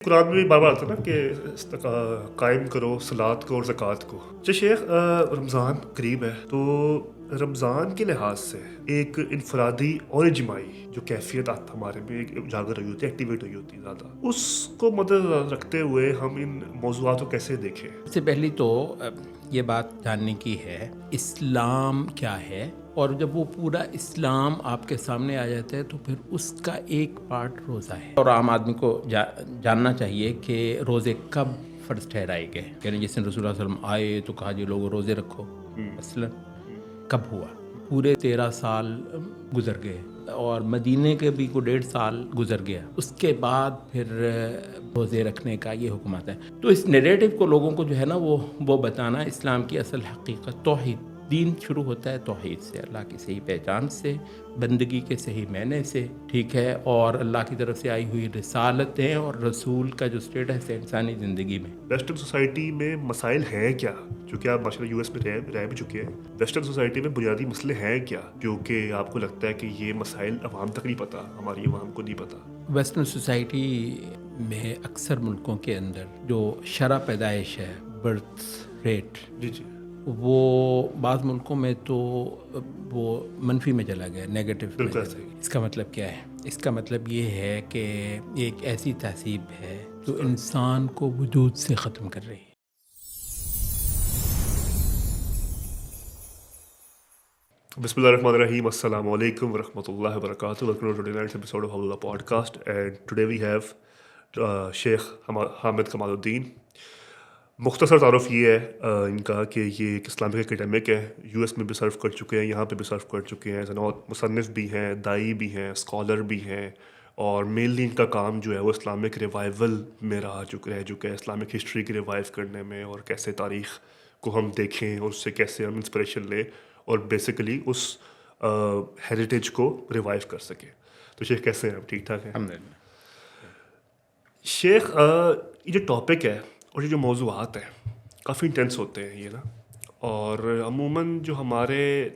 قرآن میں بھی بار بار آتا ہے نا کہ قائم کرو صلات کو اور زکوٰۃ کو. شیخ رمضان قریب ہے تو رمضان کے لحاظ سے ایک انفرادی اور اجتماعی جو کیفیت ہمارے میں ایک اجاگر ہوئی ہوتی ہے، ایکٹیویٹ ہوئی ہوتی ہے زیادہ، اس کو مد نظر رکھتے ہوئے ہم ان موضوعات کو کیسے دیکھیں؟ سب سے پہلی تو یہ بات جاننے کی ہے اسلام کیا ہے، اور جب وہ پورا اسلام آپ کے سامنے آ جاتا ہے تو پھر اس کا ایک پارٹ روزہ ہے. اور عام آدمی کو جاننا چاہیے کہ روزے کب فرض ٹھہرائے گئے. یعنی جس نے رسول اللہ صلی اللہ علیہ وسلم آئے تو کہا جی لوگ روزے رکھو، مثلا کب ہوا؟ پورے 13 سال گزر گئے اور مدینے کے بھی کو 1.5 سال گزر گیا، اس کے بعد پھر روزے رکھنے کا یہ حکم آتا ہے. تو اس نیریٹو کو لوگوں کو جو ہے نا وہ بتانا اسلام کی اصل حقیقت توحید. دین شروع ہوتا ہے توحید سے، اللہ کی صحیح پہچان سے، بندگی کے صحیح معنی سے، ٹھیک ہے، اور اللہ کی طرف سے آئی ہوئی رسالتیں اور رسول کا جو اسٹیٹس ہے انسانی زندگی میں. ویسٹرن سوسائٹی میں مسائل ہیں کیا؟ چونکہ آپ ماشاء اللہ یو ایس میں رہ بھی چکے ہیں، ویسٹرن سوسائٹی میں بنیادی مسئلے ہیں کیا جو کہ آپ کو لگتا ہے کہ یہ مسائل عوام تک نہیں پتہ، ہماری عوام کو نہیں پتہ؟ ویسٹرن سوسائٹی میں اکثر ملکوں کے اندر جو شرح پیدائش ہے، برتھ ریٹ، جی وہ بعض ملکوں میں تو وہ منفی میں چلا گیا، نیگیٹو میں. بالکل صحیح. اس کا مطلب کیا ہے؟ اس کا مطلب یہ ہے کہ یہ ایک ایسی تہذیب ہے جو انسان کو وجود سے ختم کر رہی ہے. بسم اللہ الرحمن الرحیم. السلام علیکم ورحمۃ اللہ وبرکاتہ. Welcome to today episode of حول podcast. And today we have Sheikh Hamid کمال الدین. مختصر تعارف یہ ہے ان کا کہ یہ ایک اسلامک اکیڈمک ہے، یو ایس میں بھی سرو کر چکے ہیں، یہاں پہ بھی سرو کر چکے ہیں، مصنف بھی ہیں، دائی بھی ہیں، اسکالر بھی ہیں، اور مینلی ان کا کام جو ہے وہ اسلامک ریوائول میں رہ چکا ہے، اسلامک ہسٹری کی ریوائو کرنے میں، اور کیسے تاریخ کو ہم دیکھیں اور اس سے کیسے ہم انسپریشن لیں اور بیسیکلی اس ہیریٹیج کو ریوائو کر سکیں. تو شیخ کیسے ہیں آپ؟ ٹھیک ٹھاک ہیں؟ الحمدللہ. شیخ یہ جو ٹاپک ہے اور یہ جو موضوعات ہیں کافی انٹینس ہوتے ہیں یہ نا، اور عموماً جو ہمارے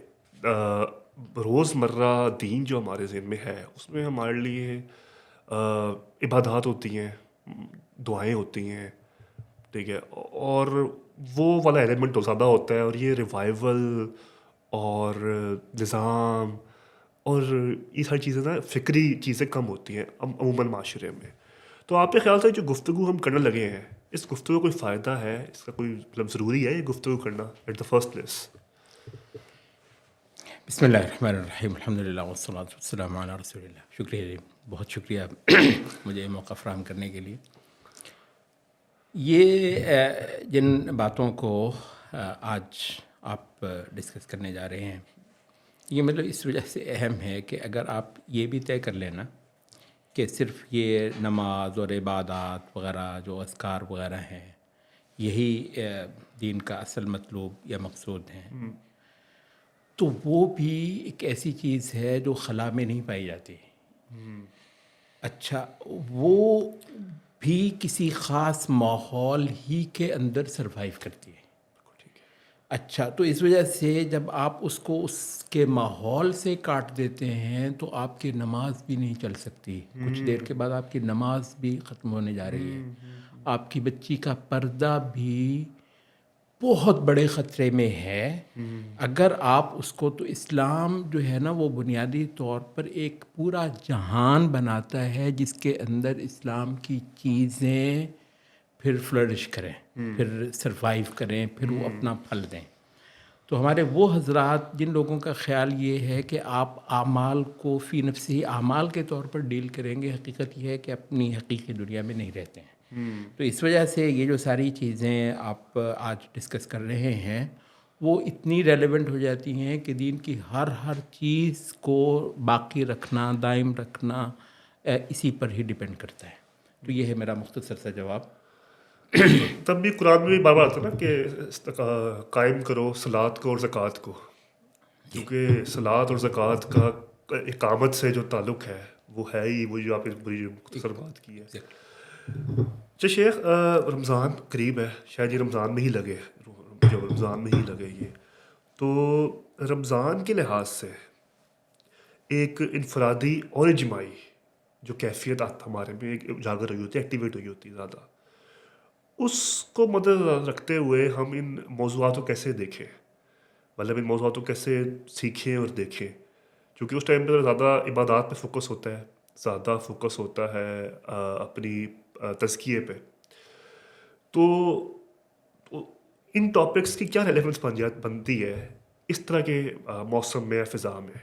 روز مرہ دین جو ہمارے ذہن میں ہے اس میں ہمارے لیے عبادات ہوتی ہیں، دعائیں ہوتی ہیں، ٹھیک ہے، اور وہ والا ایلیمنٹ تو زیادہ ہوتا ہے، اور یہ ریوائول اور نظام اور یہ ساری چیزیں نا فکری چیزیں کم ہوتی ہیں عموماً معاشرے میں. تو آپ کے خیال سے جو گفتگو ہم کرنے لگے ہیں، اس گفتگو کا کوئی فائدہ ہے؟ اس کا کوئی مطلب ضروری ہے یہ گفتگو کرنا ایٹ دا فرسٹ پلیس؟ بسم اللہ الرحمن الرحیم. الحمدللہ والصلاۃ والسلام علی رسول اللہ. شکریہ جی، بہت شکریہ مجھے یہ موقع فراہم کرنے کے لیے. یہ جن باتوں کو آج آپ ڈسکس کرنے جا رہے ہیں، یہ مطلب اس وجہ سے اہم ہے کہ اگر آپ یہ بھی طے کر لینا کہ صرف یہ نماز اور عبادات وغیرہ جو اذکار وغیرہ ہیں یہی دین کا اصل مطلوب یا مقصود ہیں، تو وہ بھی ایک ایسی چیز ہے جو خلا میں نہیں پائی جاتی. اچھا، وہ بھی کسی خاص ماحول ہی کے اندر سروائیو کرتی ہے. اچھا، تو اس وجہ سے جب آپ اس کو اس کے ماحول سے کاٹ دیتے ہیں تو آپ کی نماز بھی نہیں چل سکتی. کچھ دیر کے بعد آپ کی نماز بھی ختم ہونے جا رہی ہے. آپ کی بچی کا پردہ بھی بہت بڑے خطرے میں ہے اگر آپ اس کو. تو اسلام جو ہے نا وہ بنیادی طور پر ایک پورا جہان بناتا ہے جس کے اندر اسلام کی چیزیں پھر فلرش کریں، پھر سروائیو کریں، پھر وہ اپنا پھل دیں. تو ہمارے وہ حضرات جن لوگوں کا خیال یہ ہے کہ آپ اعمال کو فی نفسی اعمال کے طور پر ڈیل کریں گے، حقیقت یہ ہے کہ اپنی حقیقی دنیا میں نہیں رہتے ہیں. تو اس وجہ سے یہ جو ساری چیزیں آپ آج ڈسکس کر رہے ہیں وہ اتنی ریلیونٹ ہو جاتی ہیں کہ دین کی ہر چیز کو باقی رکھنا، دائم رکھنا اسی پر ہی ڈیپینڈ کرتا ہے. تو یہ ہے میرا مختصر سا جواب. تب بھی قرآن میں بھی بار بار آتا ہے نا کہ قائم کرو صلات کو اور زکوٰۃ کو، کیونکہ صلات اور زکوٰۃ کا اقامت سے جو تعلق ہے وہ ہے ہی وہ جو آپ نے بڑی مختصر بات کی ہے. اچھا شیخ، رمضان قریب ہے، شاید یہ رمضان میں ہی لگے، جو رمضان میں ہی لگے یہ، تو رمضان کے لحاظ سے ایک انفرادی اور اجتماعی جو کیفیت ہمارے میں ایک اجاگر ہوئی ہوتی ہے، ایکٹیویٹ ہوئی ہوتی ہے زیادہ، اس کو مد نظر رکھتے ہوئے ہم ان موضوعات کو کیسے دیکھیں، مطلب ان موضوعات کو کیسے سیکھیں اور دیکھیں، کیونکہ اس ٹائم پہ زیادہ عبادات پہ فوکس ہوتا ہے، زیادہ فوکس ہوتا ہے اپنی تزکیے پہ. تو ان ٹاپکس کی کیا ریلیونس بنتی ہے اس طرح کے موسم میں یا فضا میں؟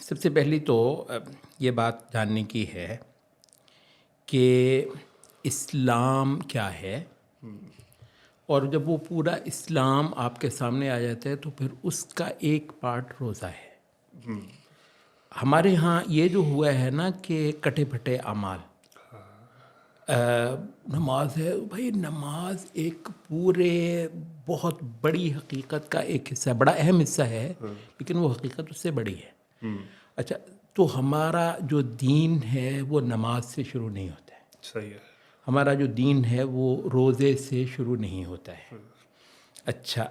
سب سے پہلی تو یہ بات جاننے کی ہے کہ اسلام کیا ہے، اور جب وہ پورا اسلام آپ کے سامنے آ جاتا ہے تو پھر اس کا ایک پارٹ روزہ ہے. ہمارے ہاں یہ جو ہوا ہے نا کہ کٹے پھٹے اعمال، نماز ہے بھائی، نماز ایک پورے بہت بڑی حقیقت کا ایک حصہ ہے، بڑا اہم حصہ ہے، لیکن وہ حقیقت اس سے بڑی ہے. اچھا، تو ہمارا جو دین ہے وہ نماز سے شروع نہیں ہوتا ہے. صحیح ہے. ہمارا جو دین ہے وہ روزے سے شروع نہیں ہوتا ہے. اچھا،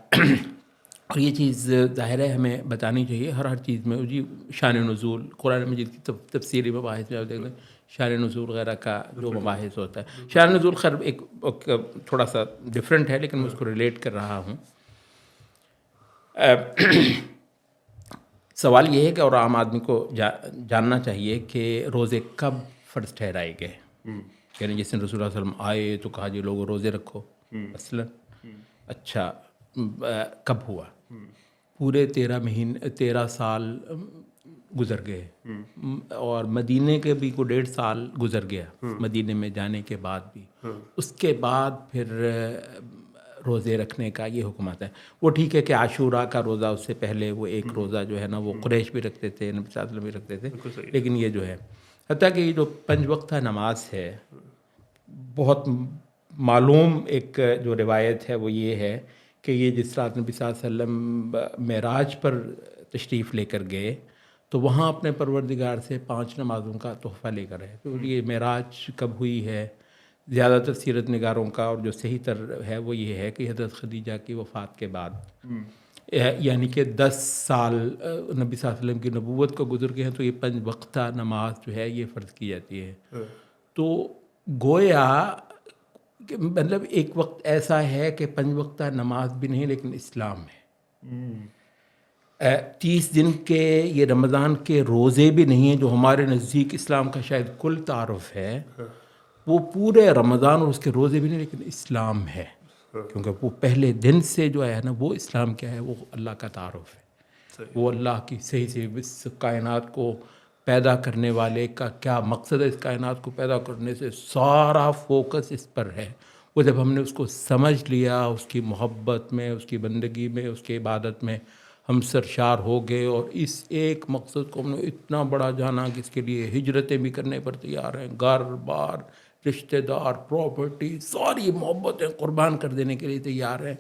اور یہ چیز ظاہر ہے ہمیں بتانی چاہیے ہر چیز میں. جی شان نزول، قرآن مجید کی تفسیری مباحث میں آپ دیکھتے ہیں شان نزول وغیرہ کا جو مباحث ہوتا ہے. شان نزول خیر ایک تھوڑا سا ڈفرینٹ ہے، لیکن میں اس کو ریلیٹ کر رہا ہوں. سوال یہ ہے کہ اور عام آدمی کو جاننا چاہیے کہ روزے کب فرض ٹھہرائے گئے. یعنی جس دن رسول اللہ علیہ وسلم آئے تو کہا جی لوگوں روزے رکھو مثلا. اچھا، کب ہوا؟ پورے 13 سال گزر گئے، اور مدینے کے بھی کوئی 1.5 سال گزر گیا مدینے میں جانے کے بعد بھی. اس کے بعد پھر روزے رکھنے کا یہ حکم آتا ہے. وہ ٹھیک ہے کہ عاشورہ کا روزہ اس سے پہلے وہ ایک روزہ جو ہے نا وہ قریش بھی رکھتے تھے، نبی صلی اللہ علیہ وسلم بھی رکھتے تھے، لیکن یہ جو ہے حتیٰ کہ یہ جو 5 وقتہ نماز ہے، بہت معلوم ایک جو روایت ہے وہ یہ ہے کہ یہ جس رات نبی صلی اللہ علیہ وسلم معراج پر تشریف لے کر گئے تو وہاں اپنے پروردگار سے 5 نمازوں کا تحفہ لے کر آئے. تو یہ معراج کب ہوئی ہے؟ زیادہ تر سیرت نگاروں کا اور جو صحیح تر ہے وہ یہ ہے کہ حضرت خدیجہ کی وفات کے بعد، یعنی کہ 10 سال نبی صلی اللہ علیہ وسلم کی نبوت کو گزر گئے ہیں، تو یہ 5 وقتہ نماز جو ہے یہ فرض کی جاتی ہے. تو گویا کہ مطلب ایک وقت ایسا ہے کہ 5 وقتہ نماز بھی نہیں لیکن اسلام ہے. 30 دن کے یہ رمضان کے روزے بھی نہیں ہیں جو ہمارے نزدیک اسلام کا شاید کل تعارف ہے. وہ پورے رمضان اور اس کے روزے بھی نہیں لیکن اسلام ہے، کیونکہ وہ پہلے دن سے جو ہے نا وہ اسلام کیا ہے، وہ اللہ کا تعارف ہے. وہ اللہ کی صحیح سے اس کائنات کو پیدا کرنے والے کا کیا مقصد ہے، اس کائنات کو پیدا کرنے سے سارا فوکس اس پر ہے. وہ جب ہم نے اس کو سمجھ لیا، اس کی محبت میں، اس کی بندگی میں، اس کی عبادت میں ہم سرشار ہو گئے، اور اس ایک مقصد کو ہم نے اتنا بڑا جانا کہ اس کے لیے ہجرتیں بھی کرنے پر تیار ہیں، گھر بار، رشتہ دار، پراپرٹی، ساری محبتیں قربان کر دینے کے لیے تیار ہیں.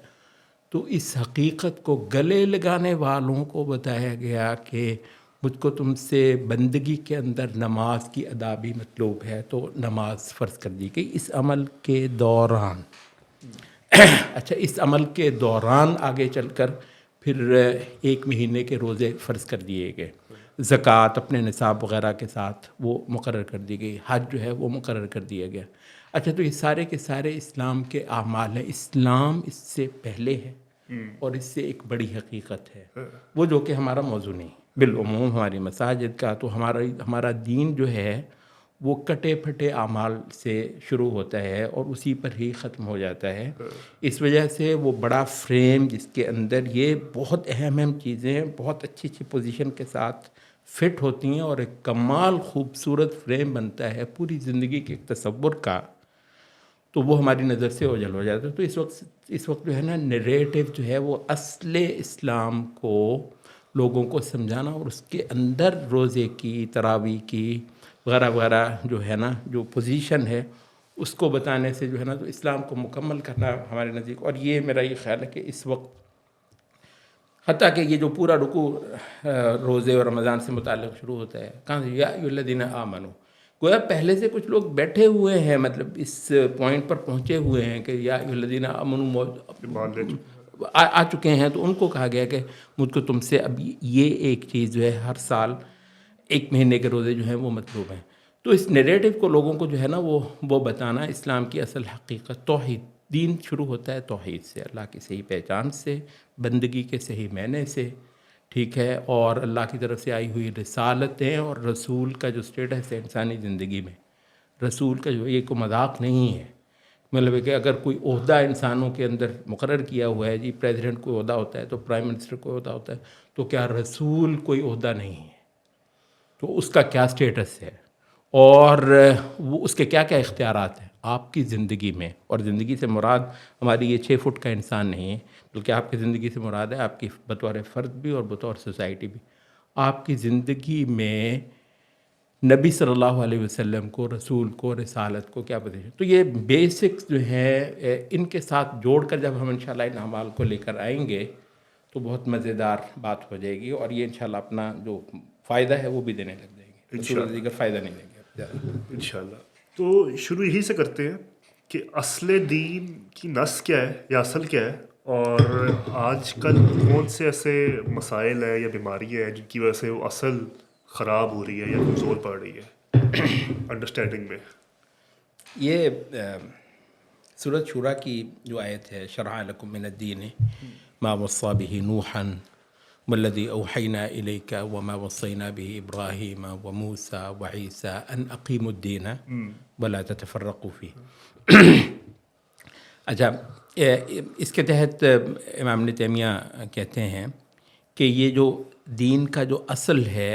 تو اس حقیقت کو گلے لگانے والوں کو بتایا گیا کہ مجھ کو تم سے بندگی کے اندر نماز کی ادا بھی مطلوب ہے، تو نماز فرض کر دی گئی اس عمل کے دوران. اچھا، اس عمل کے دوران آگے چل کر پھر 1 مہینے کے روزے فرض کر دیے گئے، زکوٰۃ اپنے نصاب وغیرہ کے ساتھ وہ مقرر کر دی گئی، حج جو ہے وہ مقرر کر دیا گیا. اچھا، تو یہ سارے کے سارے اسلام کے اعمال ہیں. اسلام اس سے پہلے ہے اور اس سے ایک بڑی حقیقت ہے، وہ جو کہ ہمارا موضوع نہیں. بالعموم ہماری مساجد کا تو ہمارا دین جو ہے وہ کٹے پھٹے اعمال سے شروع ہوتا ہے اور اسی پر ہی ختم ہو جاتا ہے. اس وجہ سے وہ بڑا فریم جس کے اندر یہ بہت اہم چیزیں بہت اچھی پوزیشن کے ساتھ فٹ ہوتی ہیں، اور ایک کمال خوبصورت فریم بنتا ہے پوری زندگی کے ایک تصور کا، تو وہ ہماری نظر سے اوجھل ہو جاتا ہے. تو اس وقت جو ہے نا نریٹو جو ہے وہ اصل اسلام کو لوگوں کو سمجھانا، اور اس کے اندر روزے کی، تراویح کی وغیرہ وغیرہ جو ہے نا جو پوزیشن ہے اس کو بتانے سے جو ہے نا تو اسلام کو مکمل کرنا ہمارے نزدیک. اور یہ میرا یہ خیال ہے کہ اس وقت حتیٰ کہ یہ جو پورا رکوع روزے اور رمضان سے متعلق شروع ہوتا ہے، کہاں سے یا ایھا الذین آمنوا، گویا پہلے سے کچھ لوگ بیٹھے ہوئے ہیں، مطلب اس پوائنٹ پر پہنچے ہوئے ہیں کہ یا ایھا الذین آمنوا آ چکے ہیں، تو ان کو کہا گیا کہ مجھ کو تم سے اب یہ ایک چیز جو ہے ہر سال 1 مہینے کے روزے جو ہیں وہ مطلوب ہیں. تو اس نیریٹو کو لوگوں کو جو ہے نا وہ بتانا اسلام کی اصل حقیقت توحید. دین شروع ہوتا ہے توحید سے، اللہ کی صحیح پہچان سے، بندگی کے صحیح معنی سے، ٹھیک ہے، اور اللہ کی طرف سے آئی ہوئی رسالتیں اور رسول کا جو اسٹیٹس ہے انسانی زندگی میں. رسول کا جو یہ کوئی مذاق نہیں ہے، مطلب ہے کہ اگر کوئی عہدہ انسانوں کے اندر مقرر کیا ہوا ہے، جی پریزیڈنٹ کوئی عہدہ ہوتا ہے تو پرائم منسٹر کوئی عہدہ ہوتا ہے، تو کیا رسول کوئی عہدہ نہیں ہے؟ تو اس کا کیا اسٹیٹس ہے اور وہ اس کے کیا کیا اختیارات ہیں آپ کی زندگی میں. اور زندگی سے مراد ہماری یہ 6 فٹ کا انسان نہیں ہے، بلکہ آپ کی زندگی سے مراد ہے آپ کی بطور فرد بھی اور بطور سوسائٹی بھی. آپ کی زندگی میں نبی صلی اللہ علیہ وسلم کو، رسول کو، رسالت کو کیا پوزیشن. تو یہ بیسکس جو ہے ان کے ساتھ جوڑ کر جب ہم انشاءاللہ ان اعمال کو لے کر آئیں گے تو بہت مزیدار بات ہو جائے گی، اور یہ انشاءاللہ اپنا جو فائدہ ہے وہ بھی دینے لگ جائیں گے. رسول دیگر فائدہ نہیں دیں گے انشاءاللہ. تو شروع یہی سے کرتے ہیں کہ اصل دین کی نس کیا ہے یا اصل کیا ہے، اور آج کل کون سے ایسے مسائل ہیں یا بیماریاں ہیں جن کی وجہ سے وہ اصل خراب ہو رہی ہے یا کمزور پڑ رہی ہے انڈرسٹینڈنگ میں. یہ سورۃ شورا کی جو آیت ہے، شرع لکم من الدین ما وصى به نوحا والذی اوحینا الیک وما وصینا به ابراہیم وموسیٰ وعیسیٰ ان اقیموا الدین ولا تتفرقوا فیہ. اچھا، اس کے تحت امام ابن تیمیہ کہتے ہیں کہ یہ جو دین کا جو اصل ہے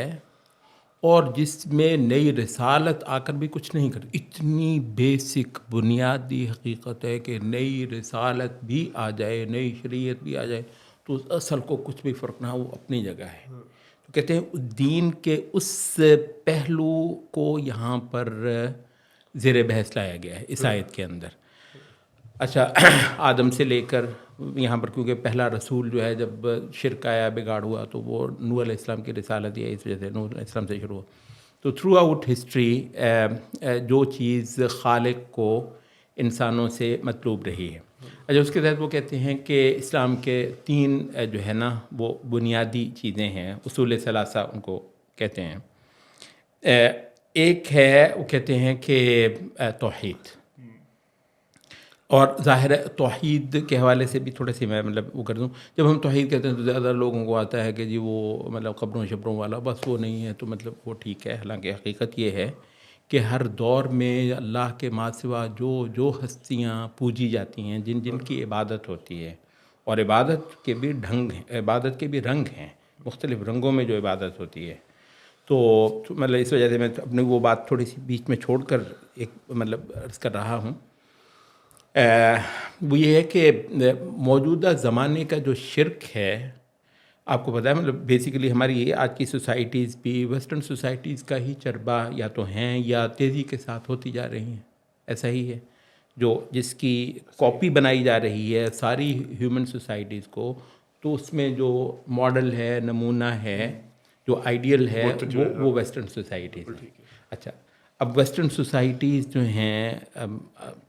اور جس میں نئی رسالت آ کر بھی کچھ نہیں کرتی، اتنی بیسک بنیادی حقیقت ہے کہ نئی رسالت بھی آ جائے، نئی شریعت بھی آ جائے تو اس اصل کو کچھ بھی فرق نہ ہو، وہ اپنی جگہ ہے. تو کہتے ہیں دین کے اس پہلو کو یہاں پر زیر بحث لایا گیا ہے اس آیت کے اندر. اچھا، آدم سے لے کر یہاں پر، کیونکہ پہلا رسول جو ہے جب شرک آیا، بگاڑ ہوا، تو وہ نوح علیہ السلام کی رسالت ہے، اس وجہ سے نوح علیہ السلام سے شروع ہوا. تو تھرو آؤٹ ہسٹری جو چیز خالق کو انسانوں سے مطلوب رہی ہے. اچھا، اس کے تحت وہ کہتے ہیں کہ اسلام کے 3 جو ہے نا وہ بنیادی چیزیں ہیں، اصول ثلاثہ ان کو کہتے ہیں. ایک ہے وہ کہتے ہیں کہ توحید، اور ظاہر ہے توحید کے حوالے سے بھی تھوڑے سی میں وہ کر دوں. جب ہم توحید کہتے ہیں تو زیادہ لوگوں کو آتا ہے کہ جی وہ قبروں شبروں والا، بس وہ نہیں ہے تو وہ ٹھیک ہے. حالانکہ حقیقت یہ ہے کہ ہر دور میں اللہ کے ما سوا جو ہستیاں پوجی جاتی ہیں، جن کی عبادت ہوتی ہے، اور عبادت کے بھی ڈھنگ ہیں، عبادت کے بھی رنگ ہیں، مختلف رنگوں میں جو عبادت ہوتی ہے. تو اس وجہ سے میں اپنی وہ بات تھوڑی سی بیچ میں چھوڑ کر ایک عرض کر رہا ہوں. وہ یہ ہے کہ موجودہ زمانے کا جو شرک ہے، آپ کو پتہ ہے بیسیکلی ہماری یہ آج کی سوسائٹیز بھی ویسٹرن سوسائٹیز کا ہی چربہ یا تو ہیں یا تیزی کے ساتھ ہوتی جا رہی ہیں. ایسا ہی ہے، جس کی کاپی بنائی جا رہی ہے ساری ہیومن سوسائٹیز کو. تو اس میں جو ماڈل ہے، نمونہ ہے، جو آئیڈیل ہے، وہ ویسٹرن سوسائٹیز ہیں. اچھا، اب ویسٹرن سوسائٹیز جو ہیں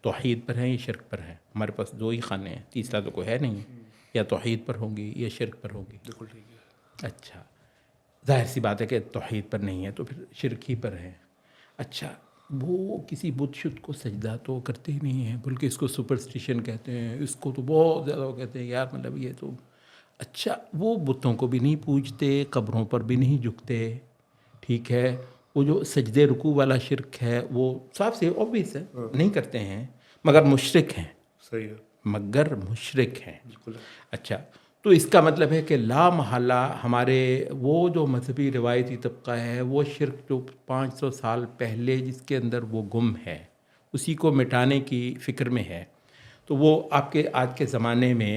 توحید پر ہیں یا شرک پر ہیں؟ ہمارے پاس 2 ہی خانے ہیں، تیسرا تو کوئی ہے نہیں. یا توحید پر ہوں گی یا شرک پر ہوگی. بالکل ٹھیک ہے. اچھا، ظاہر سی بات ہے کہ توحید پر نہیں ہے تو پھر شرک ہی پر ہے. اچھا، وہ کسی بت شت کو سجدہ تو کرتے ہی نہیں ہیں، بلکہ اس کو سپرسٹیشن کہتے ہیں، اس کو تو بہت زیادہ وہ کہتے ہیں یار یہ تو. اچھا، وہ بتوں کو بھی نہیں پوجتے، قبروں پر بھی نہیں جھکتے، ٹھیک ہے. وہ جو سجدے رکوع والا شرک ہے وہ صاف سے اوبویس ہے، نہیں کرتے ہیں، مگر مشرک ہیں. صحیح ہے، مگر مشرک ہیں. بالکل. اچھا، تو اس کا مطلب ہے کہ لا محالہ ہمارے وہ جو مذہبی روایتی طبقہ ہے، وہ شرک جو 500 سال پہلے جس کے اندر وہ گم ہے، اسی کو مٹانے کی فکر میں ہے. تو وہ آپ کے آج کے زمانے میں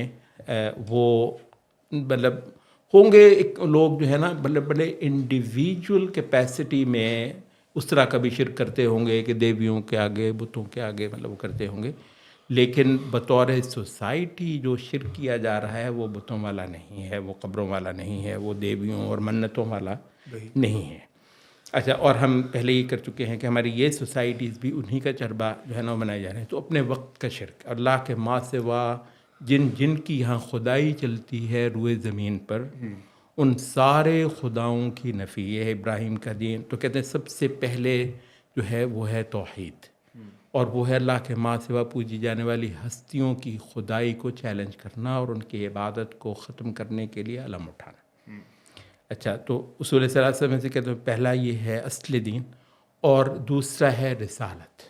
وہ ہوں گے ایک لوگ جو ہے نا بڑے انڈیویجول کیپیسٹی میں اس طرح کا بھی شرک کرتے ہوں گے کہ دیویوں کے آگے، بتوں کے آگے وہ کرتے ہوں گے. لیکن بطور سوسائٹی جو شرک کیا جا رہا ہے وہ بتوں والا نہیں ہے، وہ قبروں والا نہیں ہے، وہ دیویوں اور منتوں والا نہیں ہے. اچھا، اور ہم پہلے ہی کر چکے ہیں کہ ہماری یہ سوسائٹیز بھی انہی کا چربہ جو ہے نا بنائے جا رہے ہیں. تو اپنے وقت کا شرک، اللہ کے ما سوا جن جن کی یہاں خدائی چلتی ہے روئے زمین پر، ان سارے خداؤں کی نفی. یہ ہے ابراہیم کا دین. تو کہتے ہیں سب سے پہلے جو ہے وہ ہے توحید، اور وہ ہے اللہ کے ماں سوا پوجی جانے والی ہستیوں کی خدائی کو چیلنج کرنا اور ان کی عبادت کو ختم کرنے کے لیے علم اٹھانا. اچھا، تو اصول ثلاثہ میں سے کہتے ہیں پہلا یہ ہے اصل دین، اور دوسرا ہے رسالت.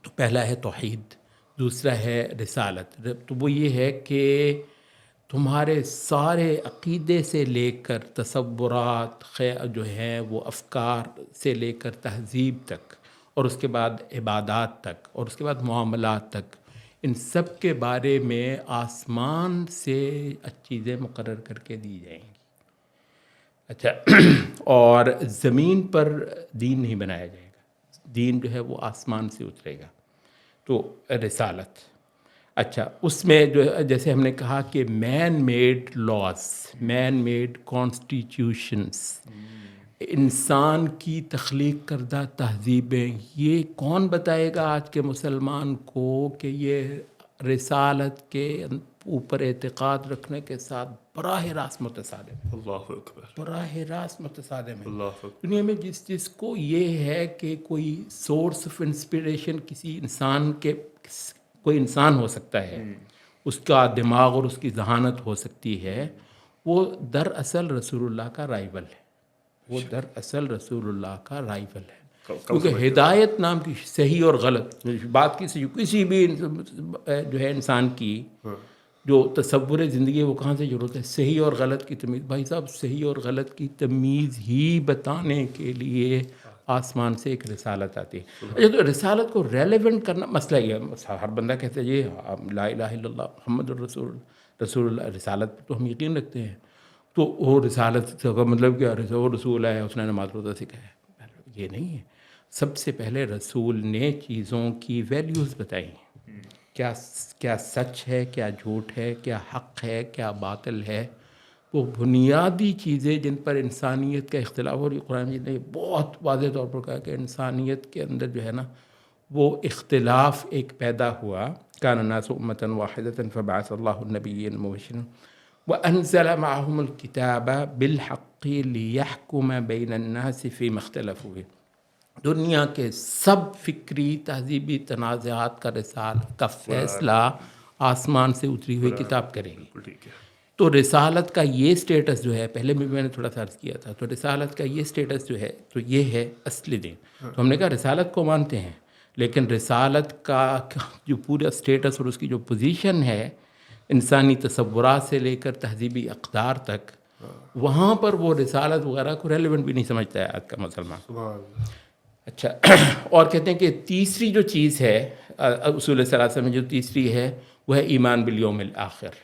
تو پہلا ہے توحید، دوسرا ہے رسالت. تو وہ یہ ہے کہ تمہارے سارے عقیدے سے لے کر تصورات جو ہیں وہ افکار سے لے کر تہذیب تک، اور اس کے بعد عبادات تک، اور اس کے بعد معاملات تک، ان سب کے بارے میں آسمان سے چیزیں مقرر کر کے دی جائیں گی. اچھا، اور زمین پر دین نہیں بنایا جائے گا، دین جو ہے وہ آسمان سے اترے گا. تو رسالت. اچھا، اس میں جو جیسے ہم نے کہا کہ مین میڈ لاس، مین میڈ کانسٹیٹیوشنس، انسان کی تخلیق کردہ تہذیبیں، یہ کون بتائے گا آج کے مسلمان کو کہ یہ رسالت کے اوپر اعتقاد رکھنے کے ساتھ براہ راست متصادم ہے. اللہ اکبر. براہ راست متصادم ہے. اللہ اکبر. دنیا میں جس کو یہ ہے کہ کوئی سورس آف انسپریشن کسی انسان کے، کوئی انسان ہو سکتا ہے، اس کا دماغ اور اس کی ذہانت ہو سکتی ہے، وہ دراصل رسول اللہ کا رائول ہے. وہ دراصل رسول اللہ کا رائول ہے. کیونکہ ہدایت نام کی صحیح اور غلط بات کسی بھی جو ہے انسان کی جو تصور زندگی وہ کہاں سے ضرورت ہے؟ صحیح اور غلط کی تمیز. بھائی صاحب، صحیح اور غلط کی تمیز ہی بتانے کے لیے آسمان سے ایک رسالت آتی ہے. اچھا، تو رسالت کو ریلیونٹ کرنا مسئلہ یہ ہے. ہر بندہ کہتا ہے یہ لا الہ الا اللہ محمد رسول اللہ، رسالت پر تو ہم یقین رکھتے ہیں. تو وہ رسالت کا مطلب کیا؟ وہ رسول ہے، اس نے نماز روزہ سکھایا. یہ نہیں ہے. سب سے پہلے رسول نے چیزوں کی ویلیوز بتائی، کیا سچ ہے، کیا جھوٹ ہے، کیا حق ہے، کیا باطل ہے. وہ بنیادی چیزیں جن پر انسانیت کا اختلاف، اور قرآن مجید نے بہت واضح طور پر کہا کہ انسانیت کے اندر جو ہے نا وہ اختلاف ایک پیدا ہوا. کان الناس امۃ واحدۃ فبعث اللہ النبیین مبشرین وانزل معهم الکتاب بالحق لیحکم بین الناس فیما اختلفوا فیہ. دنیا کے سب فکری تہذیبی تنازعات کا فیصلہ آسمان سے اتری ہوئی کتاب کرے گی. تو رسالت کا یہ سٹیٹس جو ہے، پہلے بھی میں نے تھوڑا سا عرض کیا تھا، تو رسالت کا یہ سٹیٹس جو ہے تو یہ ہے اصل دین. تو ہم نے کہا رسالت کو مانتے ہیں، لیکن رسالت کا جو پورا سٹیٹس اور اس کی جو پوزیشن ہے انسانی تصورات سے لے کر تہذیبی اقدار تک، وہاں پر وہ رسالت وغیرہ کو ریلیونٹ بھی نہیں سمجھتا ہے آج کا مسلمان. اچھا، اور کہتے ہیں کہ تیسری جو چیز ہے اصول ثلاثہ میں جو تیسری ہے وہ ہے ایمان بالیوم الآخر.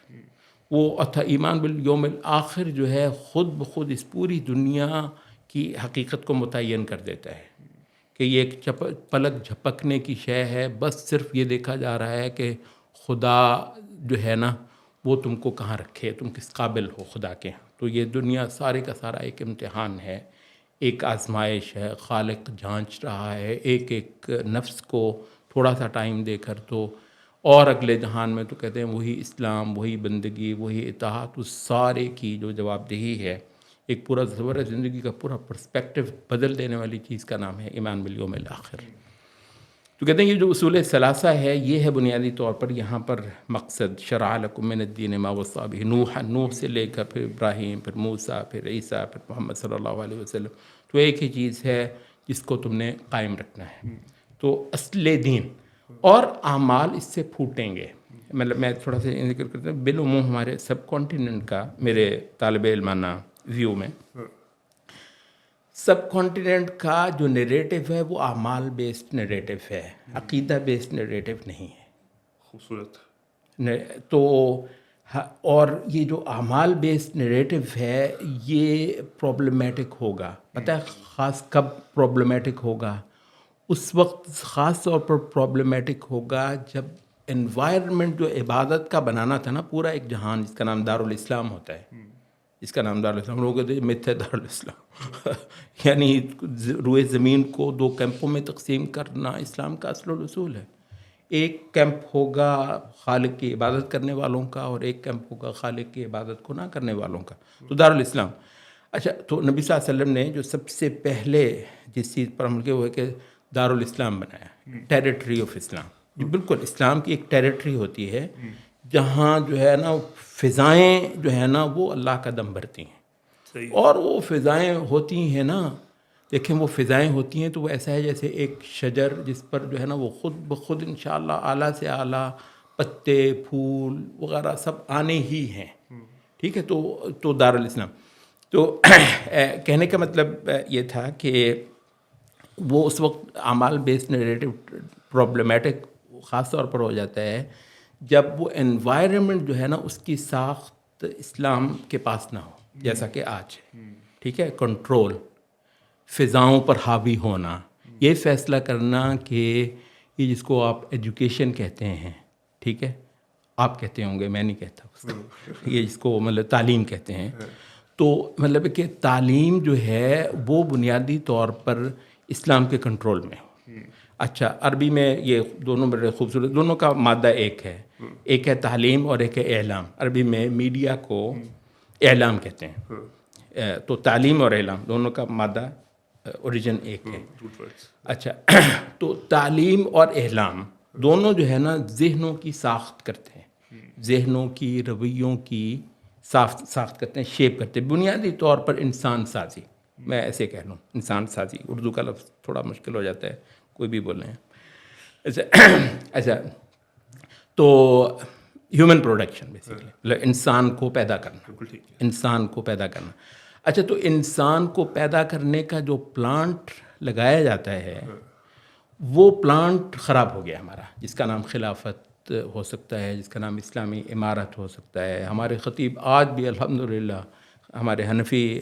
وہ ایمان بالیوم الآخر جو ہے خود بخود اس پوری دنیا کی حقیقت کو متعین کر دیتا ہے کہ یہ ایک پلک جھپکنے کی شے ہے. بس صرف یہ دیکھا جا رہا ہے کہ خدا جو ہے نا وہ تم کو کہاں رکھے، تم کس قابل ہو خدا کے. تو یہ دنیا سارے کا سارا ایک امتحان ہے، ایک آزمائش ہے. خالق جانچ رہا ہے ایک ایک نفس کو تھوڑا سا ٹائم دے کر. تو اور اگلے جہان میں تو کہتے ہیں وہی اسلام، وہی بندگی، وہی اطاعت، اس سارے کی جو جواب دہی ہے، ایک پورا تصور زندگی کا پورا پرسپیکٹو بدل دینے والی چیز کا نام ہے ایمان بالیوم الآخر. تو کہتے ہیں یہ جو اصول ثلاثہ ہے یہ ہے بنیادی طور پر یہاں پر مقصد. شرع لکم من الدین ما وصی بہ نوح سے لے کر پھر ابراہیم، پھر موسیٰ، پھر عیسیٰ، پھر محمد صلی اللہ علیہ وسلم. تو ایک ہی چیز ہے جس کو تم نے قائم رکھنا ہے. تو اصل دین اور اعمال اس سے پھوٹیں گے. مطلب میں تھوڑا سا ذکر کرتا ہوں بالعموم ہمارے سب کانٹیننٹ کا، میرے طالب علمانہ ویو میں سب کانٹیننٹ کا جو نیریٹو ہے وہ اعمال بیسڈ نیریٹو ہے، عقیدہ بیسڈ نیریٹو نہیں ہے. خوبصورت. تو اور یہ جو اعمال بیسڈ نیریٹو ہے یہ پرابلمیٹک ہوگا. پتہ ہے خاص کب پرابلمیٹک ہوگا؟ اس وقت خاص طور پر پرابلمیٹک ہوگا جب انوائرمنٹ جو عبادت کا بنانا تھا نا، پورا ایک جہان جس کا نام دارالاسلام ہوتا ہے، جس کا نام دارالاسلام، لوگ کہتے ہیں مت ہے دارالاسلام یعنی روئے زمین کو دو کیمپوں میں تقسیم کرنا اسلام کا اصل الاصول ہے. ایک کیمپ ہوگا خالق کی عبادت کرنے والوں کا اور ایک کیمپ ہوگا خالق کی عبادت کو نہ کرنے والوں کا. تو دارالاسلام. اچھا تو نبی صلی اللہ علیہ وسلم نے جو سب سے پہلے جس چیز پر عمل کیا وہ ہے کہ دارالاسلام بنایا, ٹیریٹری آف اسلام. جی بالکل, اسلام کی ایک ٹیریٹری ہوتی ہے جہاں جو ہے نا فضائیں جو ہے نا وہ اللہ کا دم بھرتی ہیں. اور وہ فضائیں ہوتی ہیں نا, دیکھیں وہ فضائیں ہوتی ہیں تو وہ ایسا ہے جیسے ایک شجر جس پر جو ہے نا وہ خود بخود انشاءاللہ اعلیٰ سے اعلیٰ پتے پھول وغیرہ سب آنے ہی ہیں. ٹھیک ہے, تو دارالاسلام. تو کہنے کا مطلب یہ تھا کہ وہ اس وقت اعمال بیسڈ نیریٹو پرابلمیٹک خاص طور پر ہو جاتا ہے جب وہ انوائرمنٹ جو ہے نا اس کی ساخت اسلام کے پاس نہ ہو, جیسا کہ آج ہے. ٹھیک ہے, کنٹرول, فضاؤں پر حاوی ہونا, یہ فیصلہ کرنا کہ یہ جس کو آپ ایجوکیشن کہتے ہیں, ٹھیک ہے, آپ کہتے ہوں گے, میں نہیں کہتا اس کو, یہ جس کو مطلب تعلیم کہتے ہیں. تو مطلب کہ تعلیم جو ہے وہ بنیادی طور پر اسلام کے کنٹرول میں. اچھا, عربی میں یہ دونوں بڑے خوبصورت, دونوں کا مادہ ایک ہے, ایک ہے تعلیم اور ایک ہے اعلام. عربی میں میڈیا کو اعلام کہتے ہیں. تو تعلیم اور اعلام دونوں کا مادہ اوریجن ایک ہے. اچھا, تو تعلیم اور اعلام دونوں جو ہے نا ذہنوں کی ساخت کرتے ہیں, ذہنوں کی, رویوں کی ساخت کرتے ہیں, شیپ کرتے ہیں, بنیادی طور پر انسان سازی. میں ایسے کہہ لوں انسان سازی, اردو کا لفظ تھوڑا مشکل ہو جاتا ہے, کوئی بھی بولیں. اچھا تو ہیومن پروڈکشن بیسیکلی انسان کو پیدا کرنا, انسان کو پیدا کرنا. اچھا, تو انسان کو پیدا کرنے کا جو پلانٹ لگایا جاتا ہے وہ پلانٹ خراب ہو گیا ہمارا, جس کا نام خلافت ہو سکتا ہے, جس کا نام اسلامی امارت ہو سکتا ہے. ہمارے خطیب آج بھی الحمدللہ ہمارے حنفی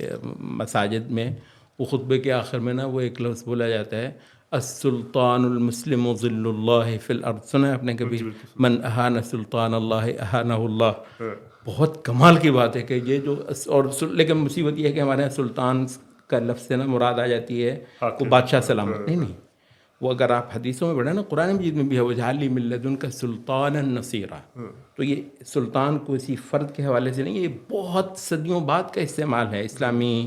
مساجد میں وہ خطبے کے آخر میں نا وہ ایک لفظ بولا جاتا ہے, السلطان المسلم ظل اللہ فی الارض. سنا ہے آپ نے کبھی, من اہان سلطان اللہ اہانہ اللہ. بہت کمال کی بات ہے کہ یہ جو, اور لیکن مصیبت یہ ہے کہ ہمارے یہاں سلطان کا لفظ سے نا مراد آ جاتی ہے وہ بادشاہ سلامت. نہیں, وہ اگر آپ حدیثوں میں پڑھیں نا, قرآن مجید میں بھی ہے, وجعل من لدنک سلطانا نصیرا. تو یہ سلطان کو اسی فرد کے حوالے سے نہیں, یہ بہت صدیوں بعد کا استعمال ہے اسلامی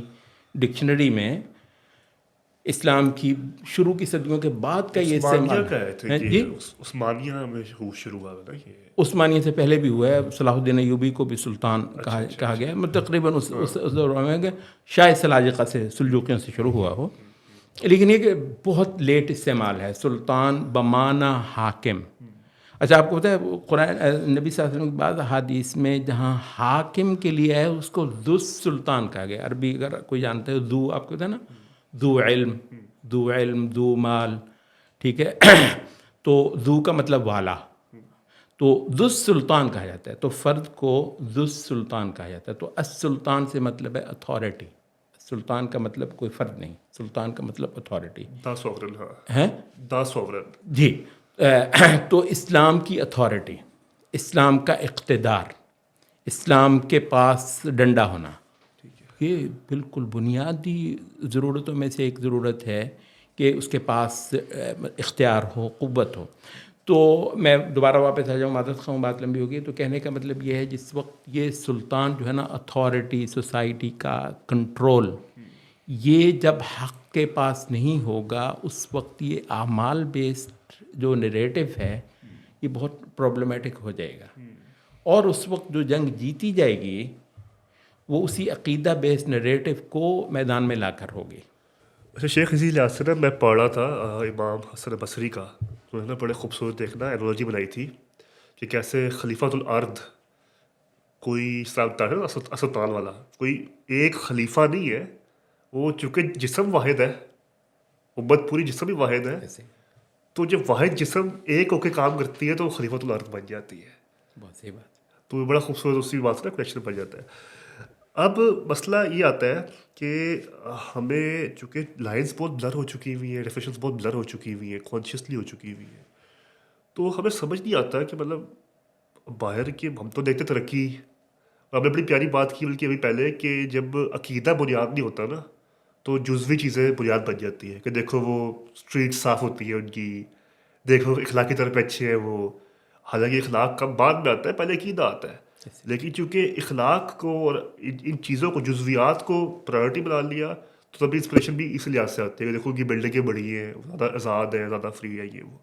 ڈکشنری میں. اسلام کی شروع کی صدیوں کے بعد کا یہ استعمال ہے. جی, عثمانیہ میں شروع ہوا نا یہ, عثمانیہ سے پہلے بھی ہوا ہے. صلاح الدین ایوبی کو بھی سلطان کہا گیا ہے. تقریباً اس دوران میں شاید سلاجقہ سے, سلجوقیوں سے شروع ہوا ہو, لیکن یہ کہ بہت لیٹ استعمال ہے. سلطان بمانہ حاکم. اچھا, آپ کو پتہ ہے قرآن نبی صلی اللہ علیہ وسلم کی بعض احادیث میں جہاں حاکم کے لیے ہے اس کو ذو سلطان کہا گیا. عربی اگر کوئی جانتا ہے, ذو آپ کو پتہ ہے نا, ذو علم, ذو مال. ٹھیک ہے, تو ذو کا مطلب والا, تو ذو سلطان کہا جاتا ہے. تو فرد کو ذو سلطان کہا جاتا ہے. تو السلطان سے مطلب ہے اتھارٹی. سلطان کا مطلب کوئی فرد نہیں, سلطان کا مطلب اتھارٹی ہے. جی, تو اسلام کی اتھارٹی, اسلام کا اقتدار, اسلام کے پاس ڈنڈا ہونا, یہ بالکل بنیادی ضرورتوں میں سے ایک ضرورت ہے کہ اس کے پاس اختیار ہو, قوت ہو. تو میں دوبارہ واپس آ جاؤں, معذرت خواہ بات لمبی ہوگی. تو کہنے کا مطلب یہ ہے جس وقت یہ سلطان جو ہے نا اتھارٹی, سوسائٹی کا کنٹرول, یہ جب حق کے پاس نہیں ہوگا اس وقت یہ اعمال بیسڈ جو نیریٹو ہے یہ بہت پرابلمیٹک ہو جائے گا. اور اس وقت جو جنگ جیتی جائے گی وہ اسی عقیدہ بیسڈ نیریٹو کو میدان میں لا کر ہوگی. اچھا شیخ, اسی لحاظ سے نا میں پڑھ رہا تھا امام حسن بصری کا, تو ہے نا بڑے خوبصورت دیکھنا انالوجی بنائی تھی کہ کیسے خلیفۃ الارض کوئی اسلطان والا کوئی ایک خلیفہ نہیں ہے, وہ چونکہ جسم واحد ہے, امت پوری جسم ہی واحد ہے, تو جب واحد جسم ایک ہو کے کام کرتی ہے تو وہ خلیفۃ الارض بن جاتی ہے. بہت صحیح بات. تو بڑا خوبصورت اسی بات سے نا کنیکشن بن جاتا ہے. اب مسئلہ یہ آتا ہے کہ ہمیں چونکہ لائنس بہت بلر ہو چکی ہوئی ہیں, ڈیفینیشنس بہت بلر ہو چکی ہوئی ہیں, کانشیسلی ہو چکی ہوئی ہیں, تو ہمیں سمجھ نہیں آتا کہ مطلب باہر کے ہم تو دیکھتے ترقی, اور ہم نے بڑی پیاری بات کی بلکہ ابھی پہلے کہ جب عقیدہ بنیاد نہیں ہوتا نا تو جزوی چیزیں بنیاد بن جاتی ہیں. کہ دیکھو وہ اسٹریٹ صاف ہوتی ہے ان کی, دیکھو اخلاقی طور پہ اچھے ہیں وہ، حالانکہ اخلاق کم بعد میں آتا ہے، پہلے عقیدہ آتا ہے. لیکن چونکہ اخلاق کو اور ان چیزوں کو، جزویات کو پرائرٹی بنا لیا، تو تبھی انسپریشن بھی اس لحاظ سے آتی ہے کہ دیکھو کہ بلڈنگیں بڑی ہیں، زیادہ آزاد ہیں، زیادہ فری ہے یہ وہ.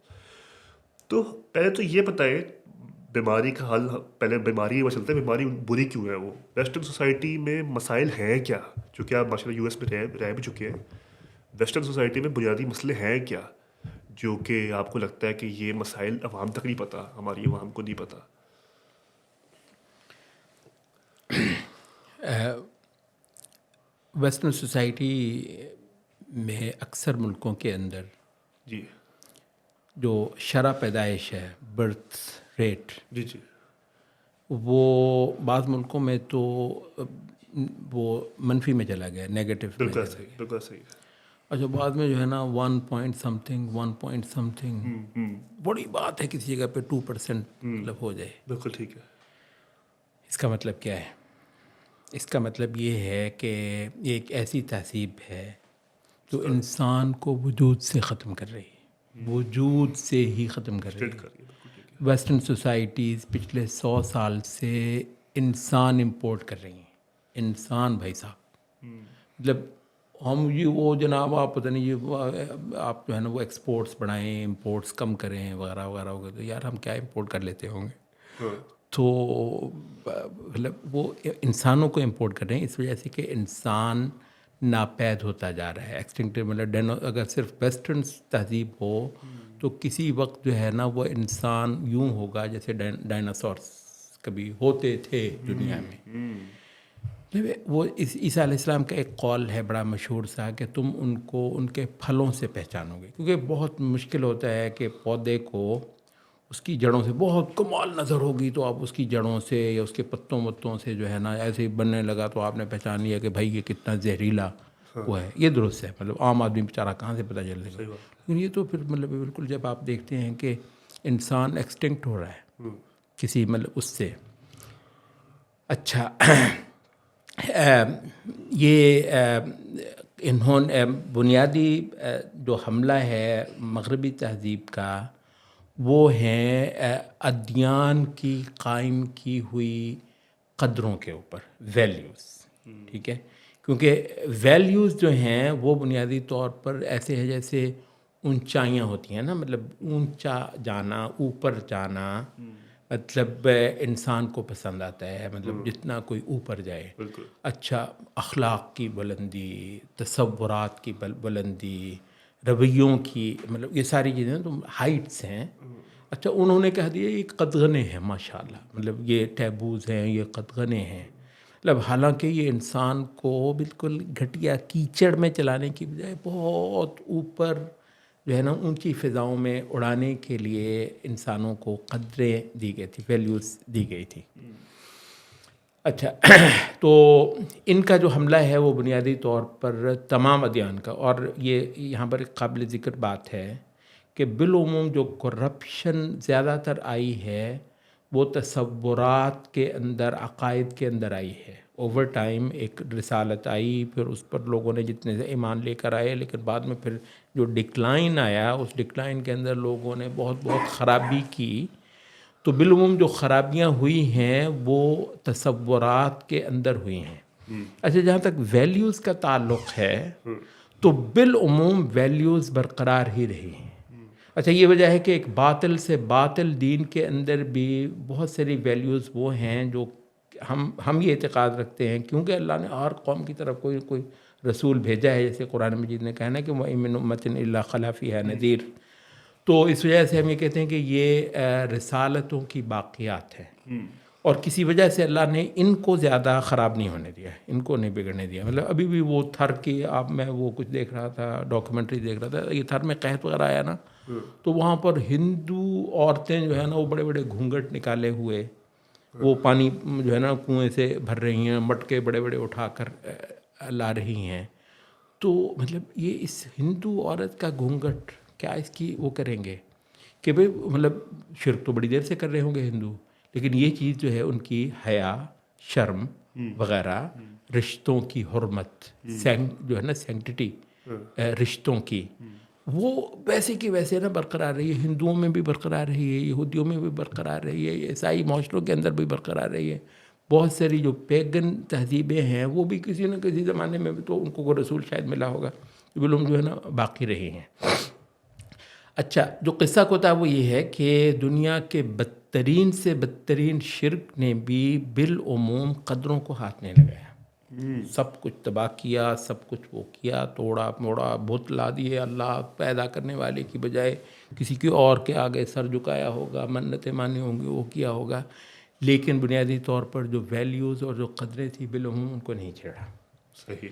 تو پہلے تو یہ بتائیں بیماری کا حل، پہلے بیماری وہ چلتا ہے بیماری بری کیوں ہے. وہ ویسٹرن سوسائٹی میں مسائل ہیں کیا؟ چونکہ آپ ماشاء اللہ یو ایس میں رہ بھی چکے ہیں، ویسٹرن سوسائٹی میں بنیادی مسئلے ہیں کیا جو کہ آپ کو لگتا ہے کہ یہ مسائل عوام تک نہیں پتہ، ہماری عوام کو نہیں پتہ؟ ویسٹرن سوسائٹی میں اکثر ملکوں کے اندر جی جو شرح پیدائش ہے، برتھ ریٹ، جی جی وہ بعض ملکوں میں تو وہ منفی میں چلا گیا، نیگیٹو میں بالکل چلا صحیح، گیا. بالکل صحیح. اچھا بعد میں جو ہے نا 1 پوائنٹ سمتھنگ 1 پوائنٹ سمتھنگ بڑی بات ہے کسی جگہ پہ 2% مطلب ہو جائے. بالکل ٹھیک ہے. اس کا مطلب کیا ہے؟ اس کا مطلب یہ ہے کہ یہ ایک ایسی تہذیب ہے جو انسان کو وجود سے ختم کر رہی ہے، وجود سے ہی ختم کر رہی ہے. بالکل ٹھیک ہے. ویسٹرن سوسائٹیز پچھلے 100 سال سے انسان امپورٹ کر رہی ہیں. انسان بھائی صاحب، مطلب ہم یہ وہ جناب آپ پتہ نہیں یہ آپ جو ہے نا وہ ایکسپورٹس بڑھائیں، امپورٹس کم کریں وغیرہ وغیرہ وغیرہ. تو یار ہم کیا امپورٹ کر لیتے ہوں گے؟ تو مطلب وہ انسانوں کو امپورٹ کر رہے ہیں اس وجہ سے کہ انسان ناپید ہوتا جا رہا ہے، ایکسٹنکٹ. مطلب اگر صرف ویسٹرن تہذیب ہو تو کسی وقت جو ہے نا وہ انسان یوں ہوگا جیسے ڈائناسورس کبھی ہوتے تھے دنیا میں. وہ عیسیٰ علیہ السلام کا ایک قول ہے بڑا مشہور سا کہ تم ان کو ان کے پھلوں سے پہچانو گے، کیونکہ بہت مشکل ہوتا ہے کہ پودے کو اس کی جڑوں سے بہت کمال نظر ہوگی تو آپ اس کی جڑوں سے یا اس کے پتوں سے جو ہے نا ایسے ہی بننے لگا تو آپ نے پہچان لیا کہ بھائی یہ کتنا زہریلا وہ ہے. یہ درست ہے، مطلب عام آدمی بیچارہ کہاں سے پتہ چل لے گا. لیکن یہ تو پھر مطلب بالکل جب آپ دیکھتے ہیں کہ انسان ایکسٹنکٹ ہو رہا ہے کسی مطلب اس سے. اچھا یہ انہوں نے بنیادی جو حملہ ہے مغربی تہذیب کا وہ ہیں ادیان کی قائم کی ہوئی قدروں کے اوپر، ویلیوز. ٹھیک ہے، کیونکہ ویلیوز جو ہیں وہ بنیادی طور پر ایسے ہیں جیسے اونچائیاں ہوتی ہیں نا، مطلب اونچا جانا، اوپر جانا، مطلب انسان کو پسند آتا ہے مطلب جتنا کوئی اوپر جائے. اچھا اخلاق کی بلندی، تصورات کی بلندی، رویوں کی، مطلب یہ ساری چیزیں تو ہائٹس ہیں. اچھا انہوں نے کہہ دیا یہ قدغنے ہیں، ماشاءاللہ، مطلب یہ ٹیبوز ہیں، یہ قدغنے ہیں. مطلب حالانکہ یہ انسان کو بالکل گھٹیا کیچڑ میں چلانے کی بجائے بہت اوپر جو ہے نا اونچی فضاؤں میں اڑانے کے لیے انسانوں کو قدریں دی گئی تھی، ویلیوز دی گئی تھی. اچھا تو ان کا جو حملہ ہے وہ بنیادی طور پر تمام ادیان کا، اور یہ یہاں پر ایک قابل ذکر بات ہے کہ بالعموم جو کرپشن زیادہ تر آئی ہے وہ تصورات کے اندر، عقائد کے اندر آئی ہے. اوور ٹائم ایک رسالت آئی، پھر اس پر لوگوں نے جتنے سے ایمان لے کر آئے، لیکن بعد میں پھر جو ڈکلائن آیا اس ڈکلائن کے اندر لوگوں نے بہت خرابی کی. تو بالعموم جو خرابیاں ہوئی ہیں وہ تصورات کے اندر ہوئی ہیں. اچھا جہاں تک ویلیوز کا تعلق ہے تو بالعموم ویلیوز برقرار ہی رہی ہیں. اچھا یہ وجہ ہے کہ ایک باطل سے باطل دین کے اندر بھی بہت ساری ویلیوز وہ ہیں جو ہم یہ اعتقاد رکھتے ہیں کیونکہ اللہ نے ہر قوم کی طرف کوئی رسول بھیجا ہے، جیسے قرآن مجید نے کہنا ہے کہ وَإِن مِّنْ أُمَّةٍ إِلَّا خَلَا فِيهَا نَذِيرٌ. تو اس وجہ سے ہم یہ کہتے ہیں کہ یہ رسالتوں کی باقیات ہیں، اور کسی وجہ سے اللہ نے ان کو زیادہ خراب نہیں ہونے دیا، ان کو نہیں بگڑنے دیا. مطلب ابھی بھی وہ تھر کی میں وہ کچھ دیکھ رہا تھا، ڈاکیومنٹری دیکھ رہا تھا، یہ تھر میں قحط وغیرہ آیا نا تو وہاں پر ہندو عورتیں جو ہے نا وہ بڑے بڑے گھونگھٹ نکالے ہوئے وہ پانی جو ہے نا کنویں سے بھر رہی ہیں، مٹکے بڑے بڑے اٹھا کر لا رہی ہیں. تو مطلب یہ اس ہندو عورت کا گھونگھٹ کیا اس کی وہ کریں گے کہ بھئی مطلب شرک تو بڑی دیر سے کر رہے ہوں گے ہندو، لیکن یہ چیز جو ہے ان کی حیا، شرم وغیرہ، رشتوں کی حرمت، جو ہے نا سینکٹیٹی رشتوں کی، وہ ویسے کی ویسے نا برقرار رہی ہے. ہندوؤں میں بھی برقرار رہی ہے, یہودیوں میں بھی برقرار رہی ہے, عیسائی معاشروں کے اندر بھی برقرار رہی ہے. بہت ساری جو پیگن تہذیبیں ہیں وہ بھی کسی نہ کسی زمانے میں بھی تو ان کو رسول شاید ملا ہوگا, وہ لوگ جو ہے نا باقی رہے ہیں. اچھا, جو قصہ کو تھا وہ یہ ہے کہ دنیا کے بدترین سے بدترین شرک نے بھی بالعموم قدروں کو ہاتھ نہیں لگایا. سب کچھ تباہ کیا, سب کچھ وہ کیا, توڑا موڑا, بت لا دیے. اللہ پیدا کرنے والے کی بجائے کسی کے اور کے آگے سر جھکایا ہوگا, منتیں مانی ہوں گی, وہ کیا ہوگا. لیکن بنیادی طور پر جو ویلیوز اور جو قدریں تھیں بالعموم ان کو نہیں چھیڑا. صحیح.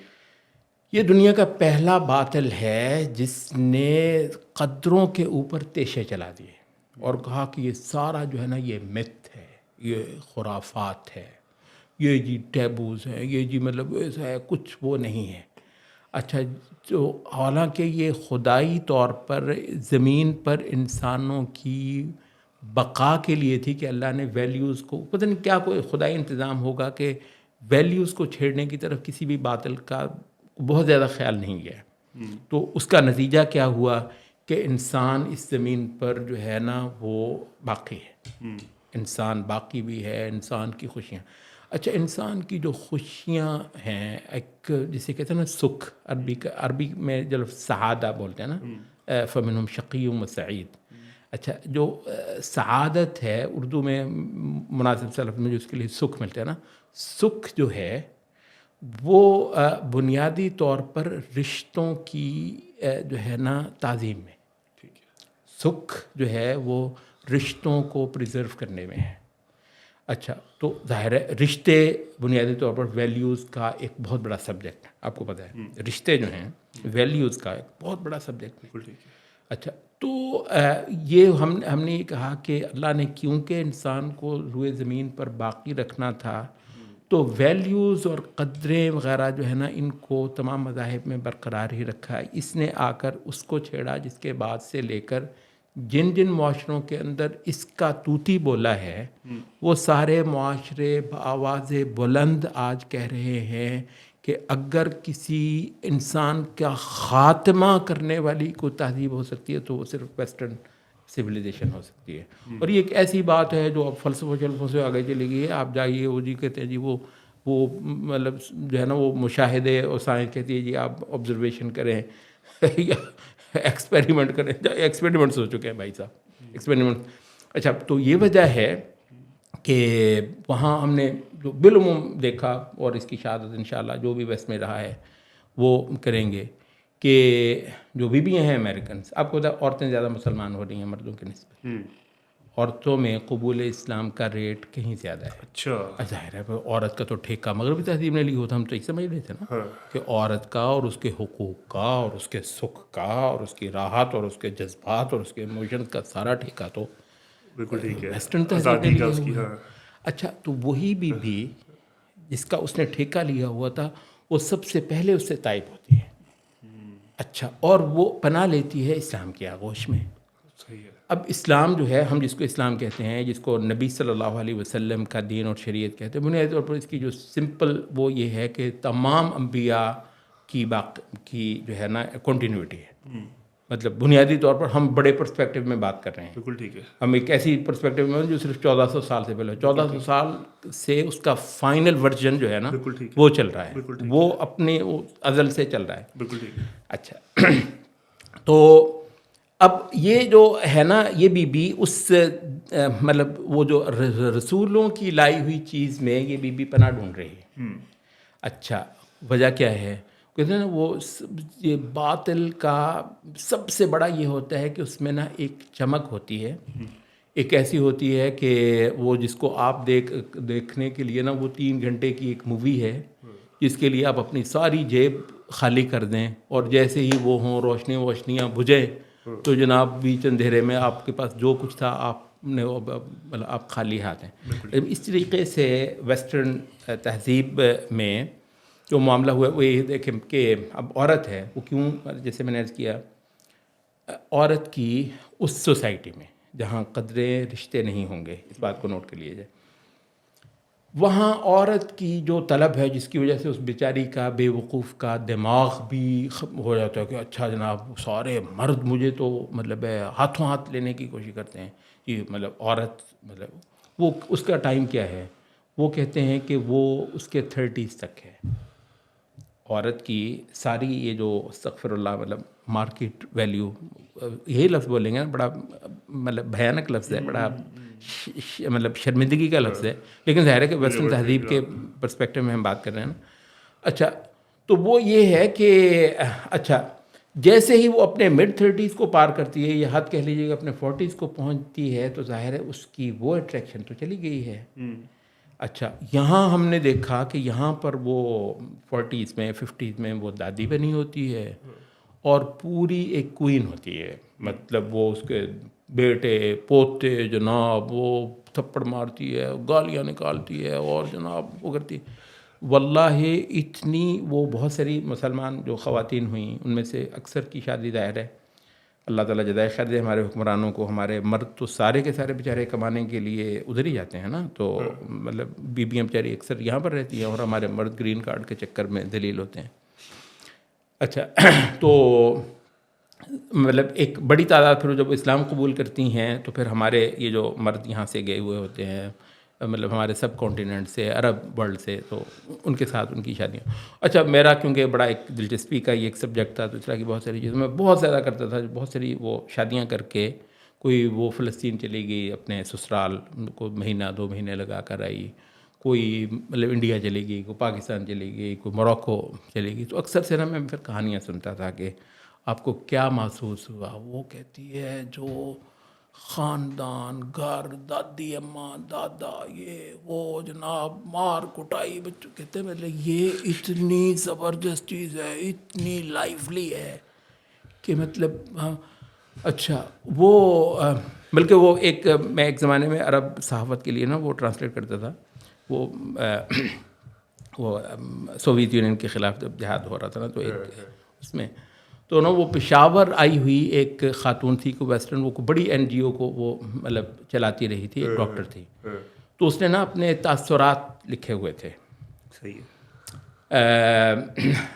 یہ دنیا کا پہلا باطل ہے جس نے قدروں کے اوپر تیشے چلا دیے اور کہا کہ یہ سارا جو ہے نا یہ مت ہے, یہ خرافات ہے, یہ جی ٹیبوز ہیں, یہ جی مطلب ایسا ہے, کچھ وہ نہیں ہے. اچھا, جو حالانکہ یہ خدائی طور پر زمین پر انسانوں کی بقا کے لیے تھی کہ اللہ نے ویلیوز کو, پتہ نہیں کیا کوئی خدائی انتظام ہوگا کہ ویلیوز کو چھیڑنے کی طرف کسی بھی باطل کا بہت زیادہ خیال نہیں گیا. تو اس کا نتیجہ کیا ہوا کہ انسان اس زمین پر جو ہے نا وہ باقی ہے, انسان باقی بھی ہے, انسان کی خوشیاں. اچھا, انسان کی جو خوشیاں ہیں, ایک جسے کہتے ہیں نا سکھ, عربی میں جو سعادہ بولتے ہیں نا, فمنہم شقی و سعید. اچھا, جو سعادت ہے اردو میں مناسب سلف میں جو اس کے لیے سکھ ملتے ہیں نا, سکھ جو ہے وہ بنیادی طور پر رشتوں کی جو ہے نا تعظیم میں, سکھ جو ہے وہ رشتوں کو پریزرو کرنے میں ہے. اچھا, تو ظاہر ہے رشتے بنیادی طور پر ویلیوز کا ایک بہت بڑا سبجیکٹ ہے, آپ کو پتہ ہے رشتے جو ہیں ویلیوز کا ایک بہت بڑا سبجیکٹ ہے. اچھا, تو یہ ہم نے یہ کہا کہ اللہ نے کیونکہ انسان کو روئے زمین پر باقی رکھنا تھا تو ویلیوز اور قدریں وغیرہ جو ہے نا ان کو تمام مذاہب میں برقرار ہی رکھا ہے. اس نے آ کر اس کو چھیڑا جس کے بعد سے لے کر جن جن معاشروں کے اندر اس کا طوطی بولا ہے وہ سارے معاشرے بآواز بلند آج کہہ رہے ہیں کہ اگر کسی انسان کا خاتمہ کرنے والی کوئی تہذیب ہو سکتی ہے تو وہ صرف ویسٹرن سویلائزیشن ہو سکتی ہے. اور یہ ایک ایسی بات ہے جو اب فلسفوں شلفوں سے آگے چلی گئی ہے. آپ جائیے, وہ جی کہتے ہیں جی وہ مطلب جو ہے نا وہ مشاہدے, اور سائنس کہتی ہے جی آپ آبزرویشن کریں یا ایکسپیریمنٹ کریں. ایکسپیریمنٹس ہو چکے ہیں بھائی صاحب, ایکسپیریمنٹ. اچھا, تو یہ وجہ ہے کہ وہاں ہم نے جو بالعموم دیکھا, اور اس کی شہادت انشاءاللہ جو بھی ویسٹ میں رہا ہے وہ کریں گے, کہ جو بیویاں ہیں امریکنس, آپ کو پتہ ہے عورتیں زیادہ مسلمان ہو رہی ہیں مردوں کے نسبت. عورتوں میں قبول اسلام کا ریٹ کہیں زیادہ ہے. اچھا, ظاہر ہے عورت کا تو ٹھیکہ مغربی تہذیب نے لی ہوتا, ہم تو یہ سمجھ رہے تھے نا کہ عورت کا اور اس کے حقوق کا اور اس کے سکھ کا اور اس کی راحت اور اس کے جذبات اور اس کے ایموشنز کا سارا ٹھیکہ تو بالکل ٹھیک ہے, ویسٹرن تہذیب نے آزادی کا لیا اس کی. ہوا ہے. اچھا, تو وہی بی جس کا اس نے ٹھیکہ لیا ہوا تھا وہ سب سے پہلے اس سے طائب ہوتی ہے. اچھا, اور وہ پناہ لیتی ہے اسلام کی آغوش میں. صحیح ہے. اب اسلام جو ہے, ہم جس کو اسلام کہتے ہیں, جس کو نبی صلی اللہ علیہ وسلم کا دین اور شریعت کہتے ہیں, بنیادی طور پر اس کی جو سمپل وہ یہ ہے کہ تمام انبیاء کی جو ہے نا کنٹینیوٹی ہے. مطلب بنیادی طور پر ہم بڑے پرسپیکٹیو میں بات کر رہے ہیں. بالکل ٹھیک ہے. ہم ایک ایسی پرسپیکٹیو میں جو صرف 1400 سال سے پہلے, 1400 سال سے اس کا فائنل ورژن جو ہے نا وہ چل رہا ہے, وہ اپنے ازل سے چل رہا ہے. بالکل ٹھیک ہے. اچھا, تو اب یہ جو ہے نا یہ بھی اس مطلب وہ جو رسولوں کی لائی ہوئی چیز میں یہ بھی پناہ ڈھونڈ رہی ہے. اچھا, وجہ کیا ہے؟ کہتے ہیں نا وہ یہ باطل کا سب سے بڑا یہ ہوتا ہے کہ اس میں نا ایک چمک ہوتی ہے, ایک ایسی ہوتی ہے کہ وہ جس کو آپ دیکھنے کے لیے نا وہ 3 گھنٹے کی ایک مووی ہے جس کے لیے آپ اپنی ساری جیب خالی کر دیں, اور جیسے ہی وہ ہوں روشنیاں بجھیں تو جناب بیچ اندھیرے میں آپ کے پاس جو کچھ تھا آپ نے مطلب آپ خالی ہاتھ ہیں. اس طریقے سے ویسٹرن تہذیب میں جو معاملہ ہوا وہ یہ دیکھیں کہ اب عورت ہے وہ کیوں, جیسے میں نے عرض کیا, عورت کی اس سوسائٹی میں جہاں قدریں رشتے نہیں ہوں گے, اس بات کو نوٹ کر لیے جائے, وہاں عورت کی جو طلب ہے جس کی وجہ سے اس بیچاری کا بے وقوف کا دماغ بھی ہو جاتا ہے کہ اچھا جناب سارے مرد مجھے تو مطلب ہے ہاتھوں ہاتھ لینے کی کوشش کرتے ہیں کہ مطلب عورت مطلب وہ اس کا ٹائم کیا ہے، وہ کہتے ہیں کہ وہ اس کے 30s تک ہے. عورت کی ساری یہ جو استغفر اللہ مطلب مارکیٹ ویلیو، یہی لفظ بولیں گے نا، بڑا مطلب بھیانک لفظ ہے، بڑا مطلب شرمندگی کا لفظ ہے، لیکن ظاہر ہے کہ ویسٹرن تہذیب کے پرسپیکٹو میں ہم بات کر رہے ہیں نا. اچھا تو وہ یہ ہے کہ اچھا جیسے ہی وہ اپنے مڈ 30s کو پار کرتی ہے یا حد کہہ لیجیے کہ اپنے 40s کو پہنچتی ہے تو ظاہر ہے اس کی وہ اٹریکشن تو چلی گئی ہے. اچھا یہاں ہم نے دیکھا کہ یہاں پر وہ 40s میں 50s میں وہ دادی بنی ہوتی ہے اور پوری ایک کوئین ہوتی ہے، مطلب وہ اس کے بیٹے پوتے جناب وہ تھپڑ مارتی ہے، گالیاں نکالتی ہے اور جناب وہ کرتی ہے. واللہ اتنی وہ بہت ساری مسلمان جو خواتین ہوئیں ان میں سے اکثر کی شادی ظاہر ہے، اللہ تعالیٰ جزائے خیر دے ہمارے حکمرانوں کو. ہمارے مرد تو سارے کے سارے بیچارے کمانے کے لیے ادھر ہی جاتے ہیں نا، تو مطلب بیویاں بیچاری اکثر یہاں پر رہتی ہیں اور ہمارے مرد گرین کارڈ کے چکر میں ذلیل ہوتے ہیں. اچھا تو مطلب ایک بڑی تعداد پھر جب اسلام قبول کرتی ہیں تو پھر ہمارے یہ جو مرد یہاں سے گئے ہوئے ہوتے ہیں مطلب ہمارے سب کانٹیننٹ سے، عرب ورلڈ سے، تو ان کے ساتھ ان کی شادیاں. اچھا میرا کیونکہ بڑا ایک دلچسپی کا یہ ایک سبجیکٹ تھا تو اس طرح کی بہت ساری چیزیں میں بہت زیادہ کرتا تھا. بہت ساری وہ شادیاں کر کے کوئی وہ فلسطین چلی گئی اپنے سسرال کو مہینہ 2 مہینے لگا کر آئی، کوئی مطلب انڈیا چلی گئی، کوئی پاکستان چلی گئی، کوئی موروکو چلی گئی. تو اکثر سے نا میں پھر کہانیاں سنتا تھا کہ آپ کو کیا محسوس ہوا. وہ کہتی ہے جو خاندان گھر دادی اماں دادا یہ وہ جناب مار کٹائی بچوں، کہتے ہیں مطلب یہ اتنی زبردست چیز ہے، اتنی لائفلی ہے کہ مطلب اچھا وہ بلکہ وہ ایک میں ایک زمانے میں عرب صحافت کے لیے نا وہ ٹرانسلیٹ کرتا تھا. وہ سوویت یونین کے خلاف جب جہاد ہو رہا تھا نا تو ایک اس میں تو نا وہ پشاور آئی ہوئی ایک خاتون تھی کو ویسٹرن وہ بڑی این جی او کو وہ مطلب چلاتی رہی تھی، ایک ڈاکٹر تھی. تو اس نے نا اپنے تاثرات لکھے ہوئے تھے. صحیح ہے.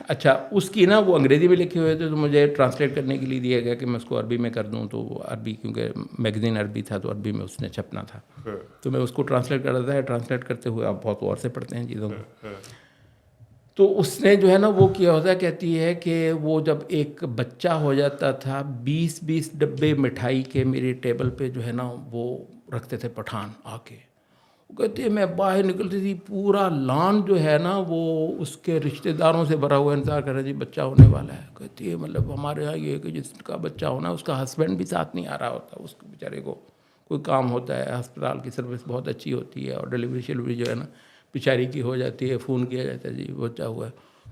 اچھا اس کی نا وہ انگریزی میں لکھے ہوئے تھے تو مجھے ٹرانسلیٹ کرنے کے لیے دیا گیا کہ میں اس کو عربی میں کر دوں. تو وہ عربی کیونکہ میگزین عربی تھا تو عربی میں اس نے چھپنا تھا تو میں اس کو ٹرانسلیٹ کر رہا تھا. ٹرانسلیٹ کرتے ہوئے آپ بہت غور سے پڑھتے ہیں چیزوں کو. تو اس نے جو ہے نا وہ کیا ہوتا ہے، کہتی ہے کہ وہ جب ایک بچہ ہو جاتا تھا 20 ڈبے مٹھائی کے میرے ٹیبل پہ جو ہے نا وہ رکھتے تھے پٹھان آ کے. وہ کہتی ہے میں باہر نکلتی تھی پورا لان جو ہے نا وہ اس کے رشتہ داروں سے بھرا ہوا انتظار کر رہا جی بچہ ہونے والا ہے. کہتی ہے مطلب ہمارے یہاں یہ ہے کہ جس کا بچہ ہونا اس کا ہسبینڈ بھی ساتھ نہیں آ رہا ہوتا، اس کو بیچارے کو کوئی کام ہوتا ہے، ہسپتال کی سروس بہت اچھی ہوتی ہے اور ڈلیوری شیلیوری جو ہے نا بیچاری کی ہو جاتی ہے، فون کیا جاتا ہے جی بچہ ہوا ہے.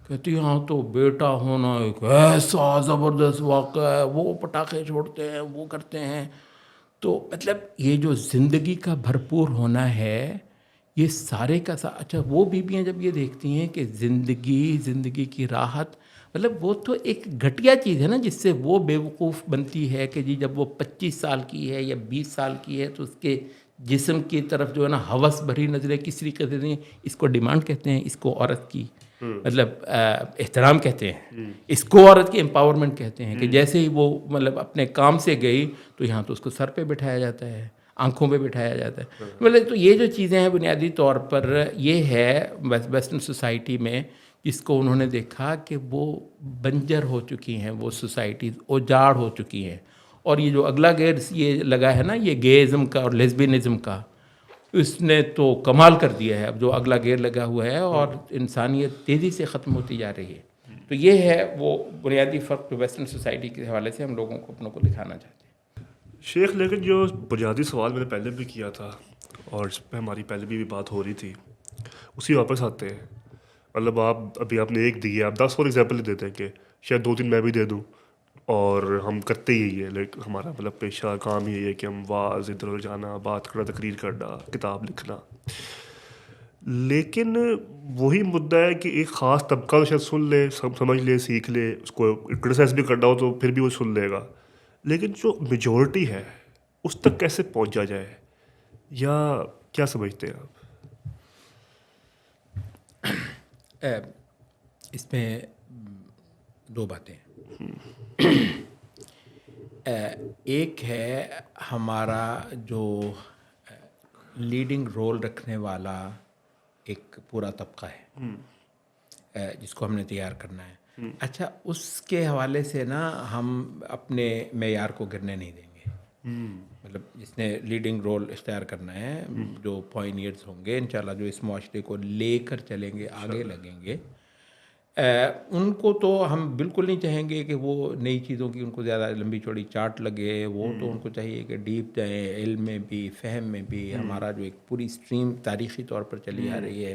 کہتی ہاں تو بیٹا ہونا ایک ایسا زبردست واقعہ ہے، وہ پٹاخے چھوڑتے ہیں وہ کرتے ہیں. تو مطلب یہ جو زندگی کا بھرپور ہونا ہے یہ سارے کا اچھا وہ بیویاں جب یہ دیکھتی ہیں کہ زندگی کی راحت مطلب وہ تو ایک گھٹیا چیز ہے نا جس سے وہ بے وقوف بنتی ہے کہ جی جب وہ 25 سال کی ہے یا 20 سال کی ہے تو اس کے جسم کی طرف جو ہے نا ہوس بھری نظریں کس طریقے سے دیں. اس کو ڈیمانڈ کہتے ہیں، اس کو عورت کی مطلب احترام کہتے ہیں، اس کو عورت کی امپاورمنٹ کہتے ہیں کہ جیسے ہی وہ مطلب اپنے کام سے گئی تو یہاں تو اس کو سر پہ بٹھایا جاتا ہے، آنکھوں پہ بٹھایا جاتا ہے. مطلب تو یہ جو چیزیں ہیں بنیادی طور پر یہ ہے ویسٹرن سوسائٹی میں جس کو انہوں نے دیکھا کہ وہ بنجر ہو چکی ہیں، وہ سوسائٹیز اجاڑ ہو چکی ہیں. اور یہ جو اگلا گیئر یہ لگا ہے نا یہ گےازم کا اور لیسبینزم کا، اس نے تو کمال کر دیا ہے. اب جو اگلا گیئر لگا ہوا ہے اور انسانیت تیزی سے ختم ہوتی جا رہی ہے. تو یہ ہے وہ بنیادی فرق جو ویسٹرن سوسائٹی کے حوالے سے ہم لوگوں کو اپنوں کو دکھانا چاہتے ہیں. شیخ لیکن جو بنیادی سوال میں نے پہلے بھی کیا تھا اور اس پہ ہماری پہلے بھی بات ہو رہی تھی اسی واپس آتے ہیں. مطلب آپ نے ایک دی ہے، آپ 10 اور ایگزامپل ہی دیتے ہیں کہ شاید 2-3 میں بھی دے دوں اور ہم کرتے ہی ہے. ہمارا مطلب پیشہ کام ہی ہے کہ ہم واز ادھر ادھر جانا، بات کرنا، تقریر کرنا، کتاب لکھنا. لیکن وہی مدعا ہے کہ ایک خاص طبقہ تو شاید سن لے، سمجھ لے، سیکھ لے، اس کو کرٹیسائز بھی کرنا ہو تو پھر بھی وہ سن لے گا. لیکن جو میجورٹی ہے اس تک کیسے پہنچا جائے، یا کیا سمجھتے ہیں آپ؟ اس میں دو باتیں ہیں. ایک ہے ہمارا جو لیڈنگ رول رکھنے والا ایک پورا طبقہ ہے جس کو ہم نے تیار کرنا ہے. اچھا اس کے حوالے سے نا ہم اپنے معیار کو گرنے نہیں دیں گے. مطلب جس نے لیڈنگ رول اختیار کرنا ہے, جو پائنیئرز ہوں گے انشاءاللہ, جو اس معاشرے کو لے کر چلیں گے, آگے لگیں گے, ان کو تو ہم بالکل نہیں چاہیں گے کہ وہ نئی چیزوں کی ان کو زیادہ لمبی چوڑی چاٹ لگے. وہ تو ان کو چاہیے کہ ڈیپ جائیں, علم میں بھی, فہم میں بھی. ہمارا جو ایک پوری اسٹریم تاریخی طور پر چلی آ رہی ہے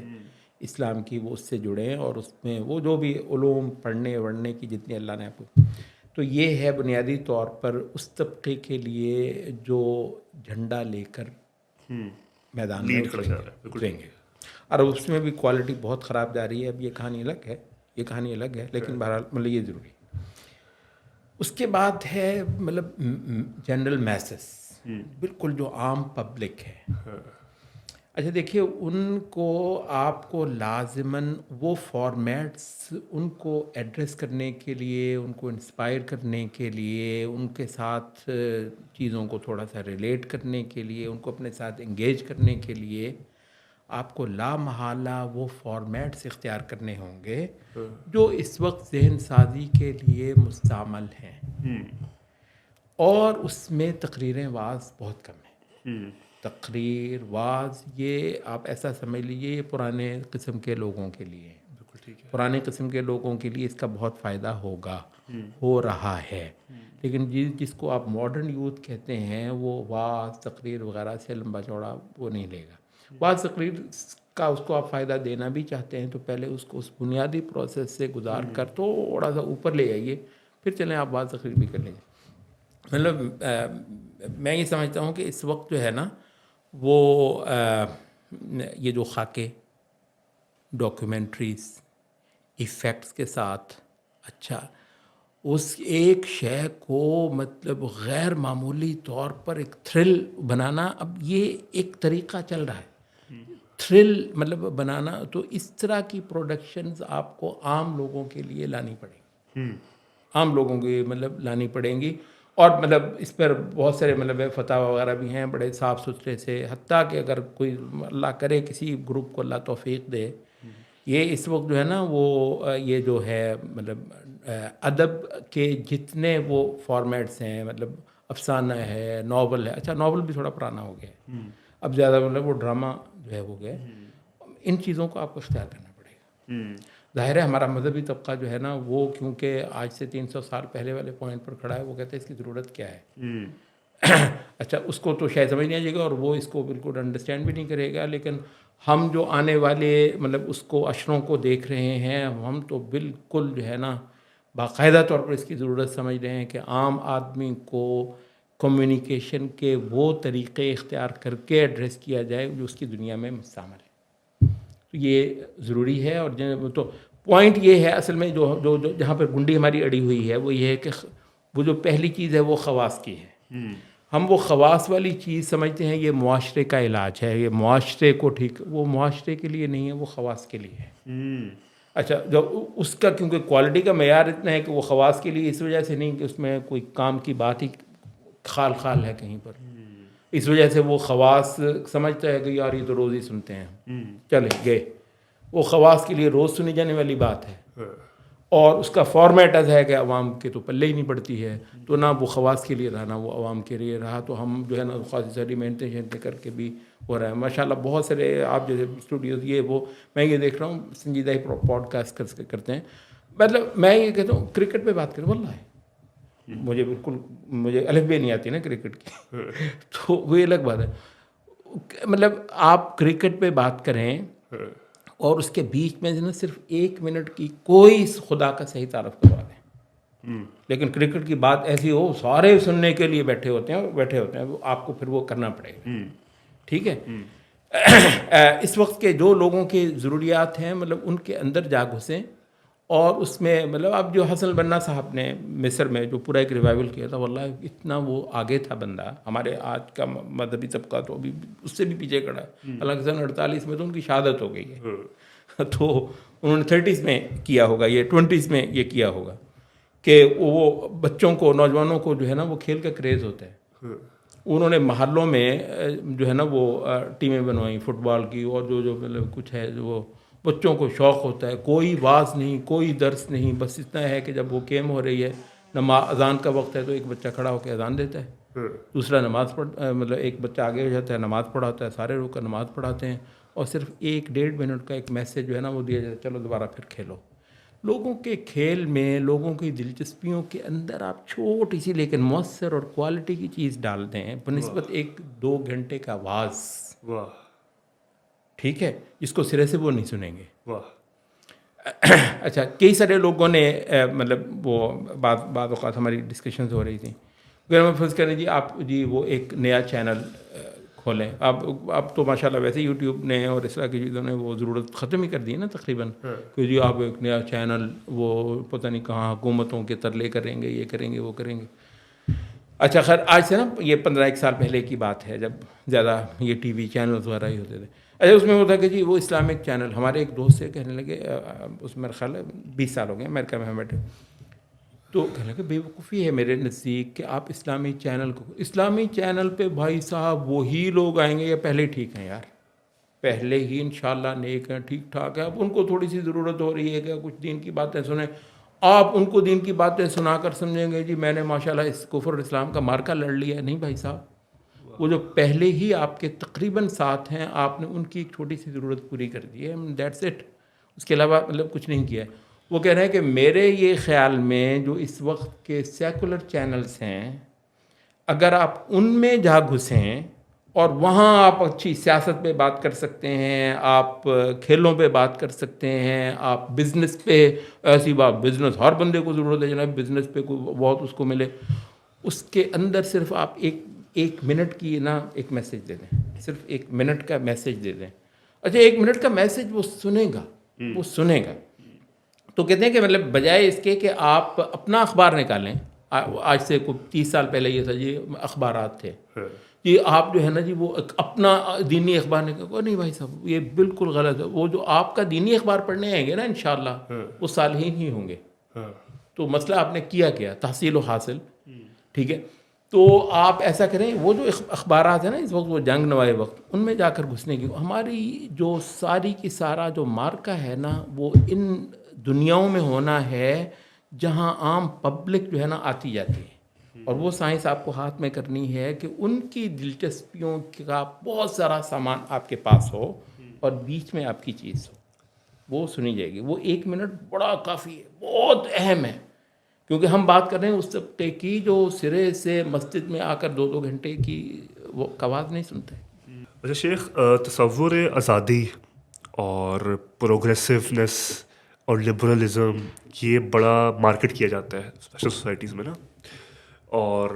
اسلام کی, وہ اس سے جڑیں, اور اس میں وہ جو بھی علوم پڑھنے وڑھنے کی جتنی اللہ نے آپ کو. تو یہ ہے بنیادی طور پر اس طبقے کے لیے جو جھنڈا لے کر میدان میں اتریں گے. اور اس میں بھی کوالٹی بہت خراب جا رہی ہے. اب یہ کہانی الگ ہے, لیکن بہرحال مطلب یہ ضروری. اس کے بعد ہے مطلب جنرل میسز, بالکل جو عام پبلک ہے. اچھا دیکھیے, ان کو آپ کو لازماً وہ فارمیٹس ان کو ایڈریس کرنے کے لیے, ان کو انسپائر کرنے کے لیے, ان کے ساتھ چیزوں کو تھوڑا سا ریلیٹ کرنے کے لیے, ان کو اپنے ساتھ انگیج کرنے کے لیے آپ کو لا محالہ وہ فارمیٹس اختیار کرنے ہوں گے جو اس وقت ذہن سازی کے لیے مستعمل ہیں. اور اس میں تقریریں واعظ بہت کم ہیں. تقریر واعظ یہ آپ ایسا سمجھ لیجیے یہ پرانے قسم کے لوگوں کے لیے, پرانے قسم کے لوگوں کے لیے اس کا بہت فائدہ ہوگا, ہو رہا ہے. لیکن جس کو آپ ماڈرن یوتھ کہتے ہیں وہ واعظ تقریر وغیرہ سے لمبا چوڑا وہ نہیں لے گا. واعظ تقریر کا اس کو آپ فائدہ دینا بھی چاہتے ہیں تو پہلے اس کو اس بنیادی پروسیس سے گزار کر تھوڑا سا اوپر لے آئیے, پھر چلیں آپ واعظ تقریر بھی کر لیں گے. مطلب میں یہ سمجھتا ہوں کہ اس وقت جو ہے نا وہ یہ جو خاکے, ڈاکیومنٹریز, ایفیکٹس کے ساتھ, اچھا اس ایک شے کو مطلب غیر معمولی طور پر ایک تھرل بنانا, اب یہ ایک طریقہ چل رہا ہے تھرل مطلب بنانا. تو اس طرح کی پروڈکشنز آپ کو عام لوگوں کے لیے لانی پڑیں گی, عام لوگوں کے مطلب لانی پڑیں گی. اور مطلب اس پر بہت سارے مطلب فتاوی وغیرہ بھی ہیں بڑے صاف ستھرے سے, حتیٰ کہ اگر کوئی اللہ کرے کسی گروپ کو اللہ توفیق دے, یہ اس وقت جو ہے نا وہ یہ جو ہے مطلب ادب کے جتنے وہ فارمیٹس ہیں, مطلب افسانہ ہے, ناول ہے. اچھا ناول بھی تھوڑا پرانا ہو گیا ہے, اب زیادہ مطلب وہ ڈرامہ جو ہے ہو گیا. ان چیزوں کو آپ کو اختیار کرنا پڑے گا. ظاہر ہے ہمارا مذہبی طبقہ جو ہے نا وہ کیونکہ آج سے 300 سال پہلے والے پوائنٹ پر کھڑا ہے, وہ کہتے ہیں اس کی ضرورت کیا ہے. اچھا اس کو تو شاید سمجھ نہیں آ جائے گا اور وہ اس کو بالکل انڈرسٹینڈ بھی نہیں کرے گا. لیکن ہم جو آنے والے مطلب اس کو اشروں کو دیکھ رہے ہیں, ہم تو بالکل جو ہے نا باقاعدہ طور پر اس کی ضرورت سمجھ رہے ہیں کہ عام آدمی کو کمیونیکیشن کے وہ طریقے اختیار کر کے ایڈریس کیا جائے جو اس کی دنیا میں مستعمل ہے. تو یہ ضروری ہے. اور تو پوائنٹ یہ ہے اصل میں جو جہاں پہ گنڈی ہماری اڑی ہوئی ہے وہ یہ ہے کہ وہ جو پہلی چیز ہے وہ خواص کی ہے. ہم وہ خواص والی چیز سمجھتے ہیں یہ معاشرے کا علاج ہے, یہ معاشرے کو ٹھیک, وہ معاشرے کے لیے نہیں ہے, وہ خواص کے لیے ہے. اچھا جو اس کا کیونکہ کوالٹی کا معیار اتنا ہے کہ وہ خواص کے لیے اس وجہ سے نہیں کہ اس میں کوئی کام کی بات ہی خال ہے کہیں پر, اس وجہ سے وہ خواص سمجھتا ہے کہ یار یہ تو روز ہی سنتے ہیں, چلے گئے. وہ خواص کے لیے روز سنی جانے والی بات ہے اور اس کا فارمیٹ ایسا ہے کہ عوام کے تو پلے ہی نہیں پڑتی ہے. تو نہ وہ خواص کے لیے رہا نہ وہ عوام کے لیے رہا. تو ہم جو ہے نا خاصی ساری مینٹینشن کر کے بھی ہو رہا ہے. ماشاء اللہ بہت سارے آپ جیسے اسٹوڈیوز یہ وہ میں یہ دیکھ رہا ہوں سنجیدہ ہی پوڈ کاسٹ کرتے ہیں. مطلب میں یہ کہتا ہوں کرکٹ پہ بات کریں, واللہ مجھے الف بے نہیں آتی نا کرکٹ کی تو وہ الگ بات ہے. مطلب آپ کرکٹ پہ بات کریں اور اس کے بیچ میں جو نا صرف 1 منٹ کی کوئی خدا کا صحیح تعارف کروا دیں, لیکن کرکٹ کی بات ایسی ہو سارے سننے کے لیے بیٹھے ہوتے ہیں وہ آپ کو پھر وہ کرنا پڑے گا. ٹھیک ہے. اس وقت کے جو لوگوں کی ضروریات ہیں مطلب ان کے اندر جا گھسیں. اور اس میں مطلب اب جو حسن البنا صاحب نے مصر میں جو پورا ایک ریوائول کیا تھا, واللہ اتنا وہ آگے تھا بندہ. ہمارے آج کا مذہبی طبقہ تو ابھی اس سے بھی پیچھے کھڑا ہے. حالانکہ سن 48 میں تو ان کی شہادت ہو گئی ہے. تو انہوں نے 30s میں کیا ہوگا، یہ 20s میں یہ کیا ہوگا کہ وہ بچوں کو، نوجوانوں کو جو ہے نا وہ کھیل کا کریز ہوتا ہے. انہوں نے محلوں میں جو ہے نا وہ ٹیمیں بنوائیں فٹ بال کی، اور جو مطلب کچھ ہے جو وہ بچوں کو شوق ہوتا ہے. کوئی واز نہیں، کوئی درس نہیں، بس اتنا ہے کہ جب وہ گیم ہو رہی ہے، اذان کا وقت ہے، تو ایک بچہ کھڑا ہو کے اذان دیتا ہے، دوسرا نماز مطلب ایک بچہ آگے ہو جاتا ہے، نماز پڑھاتا ہے، سارے رک کر نماز پڑھاتے ہیں، اور صرف 1-1.5 منٹ کا ایک میسج جو ہے نا وہ دیا جاتا ہے، چلو دوبارہ پھر کھیلو. لوگوں کے کھیل میں، لوگوں کی دلچسپیوں کے اندر آپ چھوٹی سی لیکن مؤثر اور کوالٹی کی چیز ڈال دیں بنسبت 1-2 گھنٹے کا واز. واہ ٹھیک ہے، جس کو سرے سے وہ نہیں سنیں گے. واہ. اچھا، کئی سارے لوگوں نے مطلب وہ بعض اوقات ہماری ڈسکشنز ہو رہی تھیں، اگر ہم فرض کریں جی آپ جی وہ ایک نیا چینل کھولیں. اب تو ماشاء اللہ ویسے یوٹیوب نے اور اس طرح کی چیزوں نے وہ ضرورت ختم ہی کر دی ہے نا تقریباً، کہ جی آپ ایک نیا چینل وہ پتہ نہیں کہاں حکومتوں کے ترلے کریں گے، یہ کریں گے، وہ کریں گے. اچھا خیر، آج سے نا یہ 15-1 سال پہلے کی بات ہے، جب زیادہ یہ ٹی وی چینلز وغیرہ ہی ہوتے تھے. اچھا، اس میں ہوتا کہ جی وہ اسلامک چینل، ہمارے ایک دوست سے کہنے لگے، اس میں میرا خیال ہے 20 سال ہو گئے امریکہ میں ہم بیٹھے، تو کہنے لگے بے وقوفی ہے میرے نزدیک کہ آپ اسلامی چینل پہ بھائی صاحب وہی لوگ آئیں گے یا پہلے ٹھیک ہیں یار، پہلے ہی انشاءاللہ نیک ہیں، ٹھیک ٹھاک ہے. اب ان کو تھوڑی سی ضرورت ہو رہی ہے کہ کچھ دین کی باتیں سنیں. آپ ان کو دین کی باتیں سنا کر سمجھیں گے جی میں نے ماشاءاللہ اس کفر اور اسلام کا مارکا لڑ لیا ہے. نہیں بھائی صاحب، وہ جو پہلے ہی آپ کے تقریباً ساتھ ہیں، آپ نے ان کی ایک چھوٹی سی ضرورت پوری کر دی ہے، دیٹس اٹ. اس کے علاوہ مطلب کچھ نہیں کیا ہے. وہ کہہ رہے ہیں کہ میرے یہ خیال میں جو اس وقت کے سیکولر چینلز ہیں، اگر آپ ان میں جا گھسیں اور وہاں آپ اچھی سیاست پہ بات کر سکتے ہیں، آپ کھیلوں پہ بات کر سکتے ہیں، آپ بزنس پہ، ایسی بات بزنس ہر بندے کو ضرورت ہے جناب، بزنس پہ کوئی بہت اس کو ملے، اس کے اندر صرف آپ ایک منٹ کی نا ایک میسج دے دیں، صرف 1 منٹ کا میسج دے دیں. اچھا 1 منٹ کا میسج وہ سنے گا. تو کہتے ہیں کہ مطلب بجائے اس کے کہ آپ اپنا اخبار نکالیں، آج سے کوئی 30 سال پہلے یہ تھا جی اخبارات تھے، کہ آپ جو ہے نا جی وہ اپنا دینی اخبار نہیں بھائی صاحب، یہ بالکل غلط ہے. وہ جو آپ کا دینی اخبار پڑھنے آئیں گے نا انشاءاللہ وہ صالحین ہی ہوں گے. تو مسئلہ آپ نے کیا تحصیل و حاصل. ٹھیک ہے، تو آپ ایسا کریں، وہ جو اخبارات ہیں نا اس وقت وہ جنگ نوائے وقت، ان میں جا کر گھسنے کی، ہماری جو ساری کی سارا جو مارکا ہے نا وہ ان دنیاؤں میں ہونا ہے جہاں عام پبلک جو ہے نا آتی جاتی ہے. اور وہ سائنس آپ کو ہاتھ میں کرنی ہے کہ ان کی دلچسپیوں کا بہت سارا سامان آپ کے پاس ہو اور بیچ میں آپ کی چیز ہو، وہ سنی جائے گی. وہ 1 منٹ بڑا کافی ہے، بہت اہم ہے، کیونکہ ہم بات کر رہے ہیں اس طبقے کی جو سرے سے مسجد میں آ کر 2-2 گھنٹے کی وہ آواز نہیں سنتے. اچھا شیخ، تصور آزادی اور پروگریسونیس اور لبرلزم یہ بڑا مارکیٹ کیا جاتا ہے اسپیشل سوسائٹیز میں نا، اور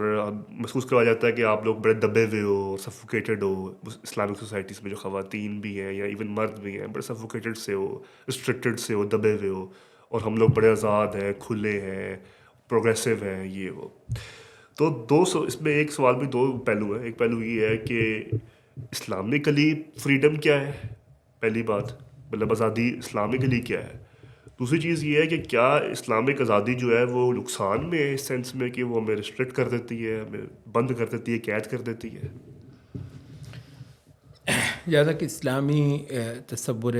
محسوس کروایا جاتا ہے کہ آپ لوگ بڑے دبے ہوئے ہو، سفوکیٹڈ ہو. اسلامک سوسائٹیز میں جو خواتین بھی ہیں یا ایون مرد بھی ہیں بڑے سفوکیٹڈ سے ہو، ریسٹرکٹڈ سے ہو، دبے ہوئے ہو، اور ہم لوگ بڑے آزاد ہیں، کھلے ہیں، پروگریسو ہیں، یہ وہ. تو اس میں ایک سوال بھی 2 پہلو ہیں. ایک پہلو یہ ہے کہ اسلامکلی فریڈم کیا ہے، پہلی بات، مطلب آزادی اسلامکلی کیا ہے. دوسری چیز یہ ہے کہ کیا اسلامک آزادی جو ہے وہ نقصان میں ہے، اس سینس میں کہ وہ ہمیں ریسٹرکٹ کر دیتی ہے، ہمیں بند کر دیتی ہے، قید کر دیتی ہے. جیسا کہ اسلامی تصور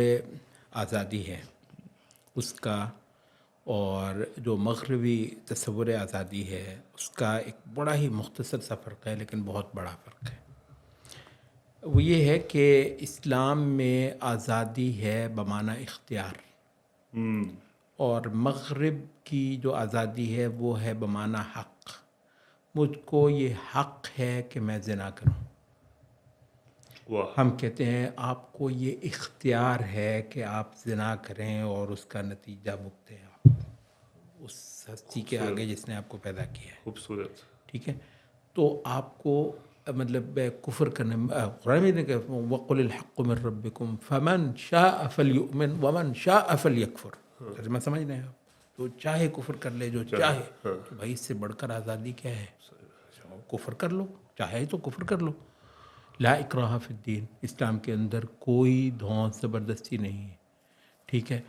آزادی ہے اس کا اور جو مغربی تصور آزادی ہے اس کا ایک بڑا ہی مختصر سا فرق ہے، لیکن بہت بڑا فرق ہے. وہ یہ ہے کہ اسلام میں آزادی ہے بمعنی اختیار، اور مغرب کی جو آزادی ہے وہ ہے بمعنی حق. مجھ کو یہ حق ہے کہ میں زنا کروں. ہم کہتے ہیں آپ کو یہ اختیار ہے کہ آپ زنا کریں اور اس کا نتیجہ بھگتیں آپ اس ہستی کے آگے جس نے آپ کو پیدا کیا ہے. خوبصورت. ٹھیک ہے، تو آپ کو مطلب کفر کرنے، قرآن میں کہ وَقُلِ الْحَقُّ مِن رَبِّكُمْ فَمَنْ شَاءَ فَلْيُؤْمِنْ وَمَنْ شَاءَ فَلْيَكْفُرْ. ترجمہ سمجھ رہے ہیں آپ؟ تو چاہے کفر کر لے جو چاہے. تو بھائی اس سے بڑھ کر آزادی کیا ہے؟ کفر کر لو، چاہے تو کفر کر لو. لا اکراہ فی الدین، اسلام کے اندر کوئی دھونس زبردستی نہیں ہے. ٹھیک ہے،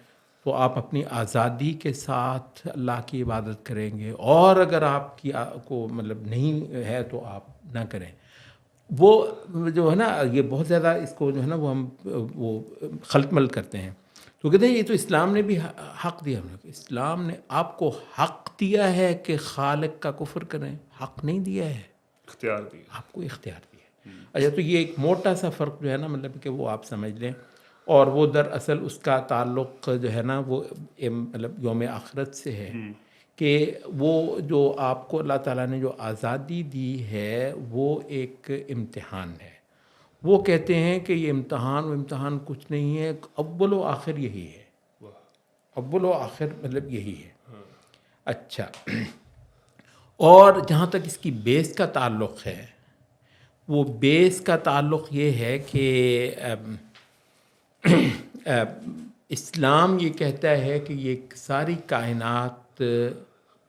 تو آپ اپنی آزادی کے ساتھ اللہ کی عبادت کریں گے، اور اگر آپ کی کو مطلب نہیں ہے تو آپ نہ کریں. وہ جو ہے نا یہ بہت زیادہ اس کو جو ہے نا وہ ہم وہ خلط ملط کرتے ہیں. تو کہتے ہیں یہ تو اسلام نے بھی حق دیا. اسلام نے آپ کو حق دیا ہے کہ خالق کا کفر کریں، حق نہیں دیا ہے، اختیار دی. آپ کو اختیار دیا ہے. اچھا، تو یہ ایک موٹا سا فرق جو ہے نا مطلب کہ وہ آپ سمجھ لیں، اور وہ دراصل اس کا تعلق جو ہے نا وہ مطلب یوم آخرت سے ہے، کہ وہ جو آپ کو اللہ تعالیٰ نے جو آزادی دی ہے وہ ایک امتحان ہے. وہ کہتے ہیں کہ یہ امتحان کچھ نہیں ہے، اول و آخر یہی ہے، اول و آخر مطلب یہی ہے. اچھا، اور جہاں تک اس کی بیس کا تعلق ہے، وہ بیس کا تعلق یہ ہے کہ اسلام یہ کہتا ہے کہ یہ ساری کائنات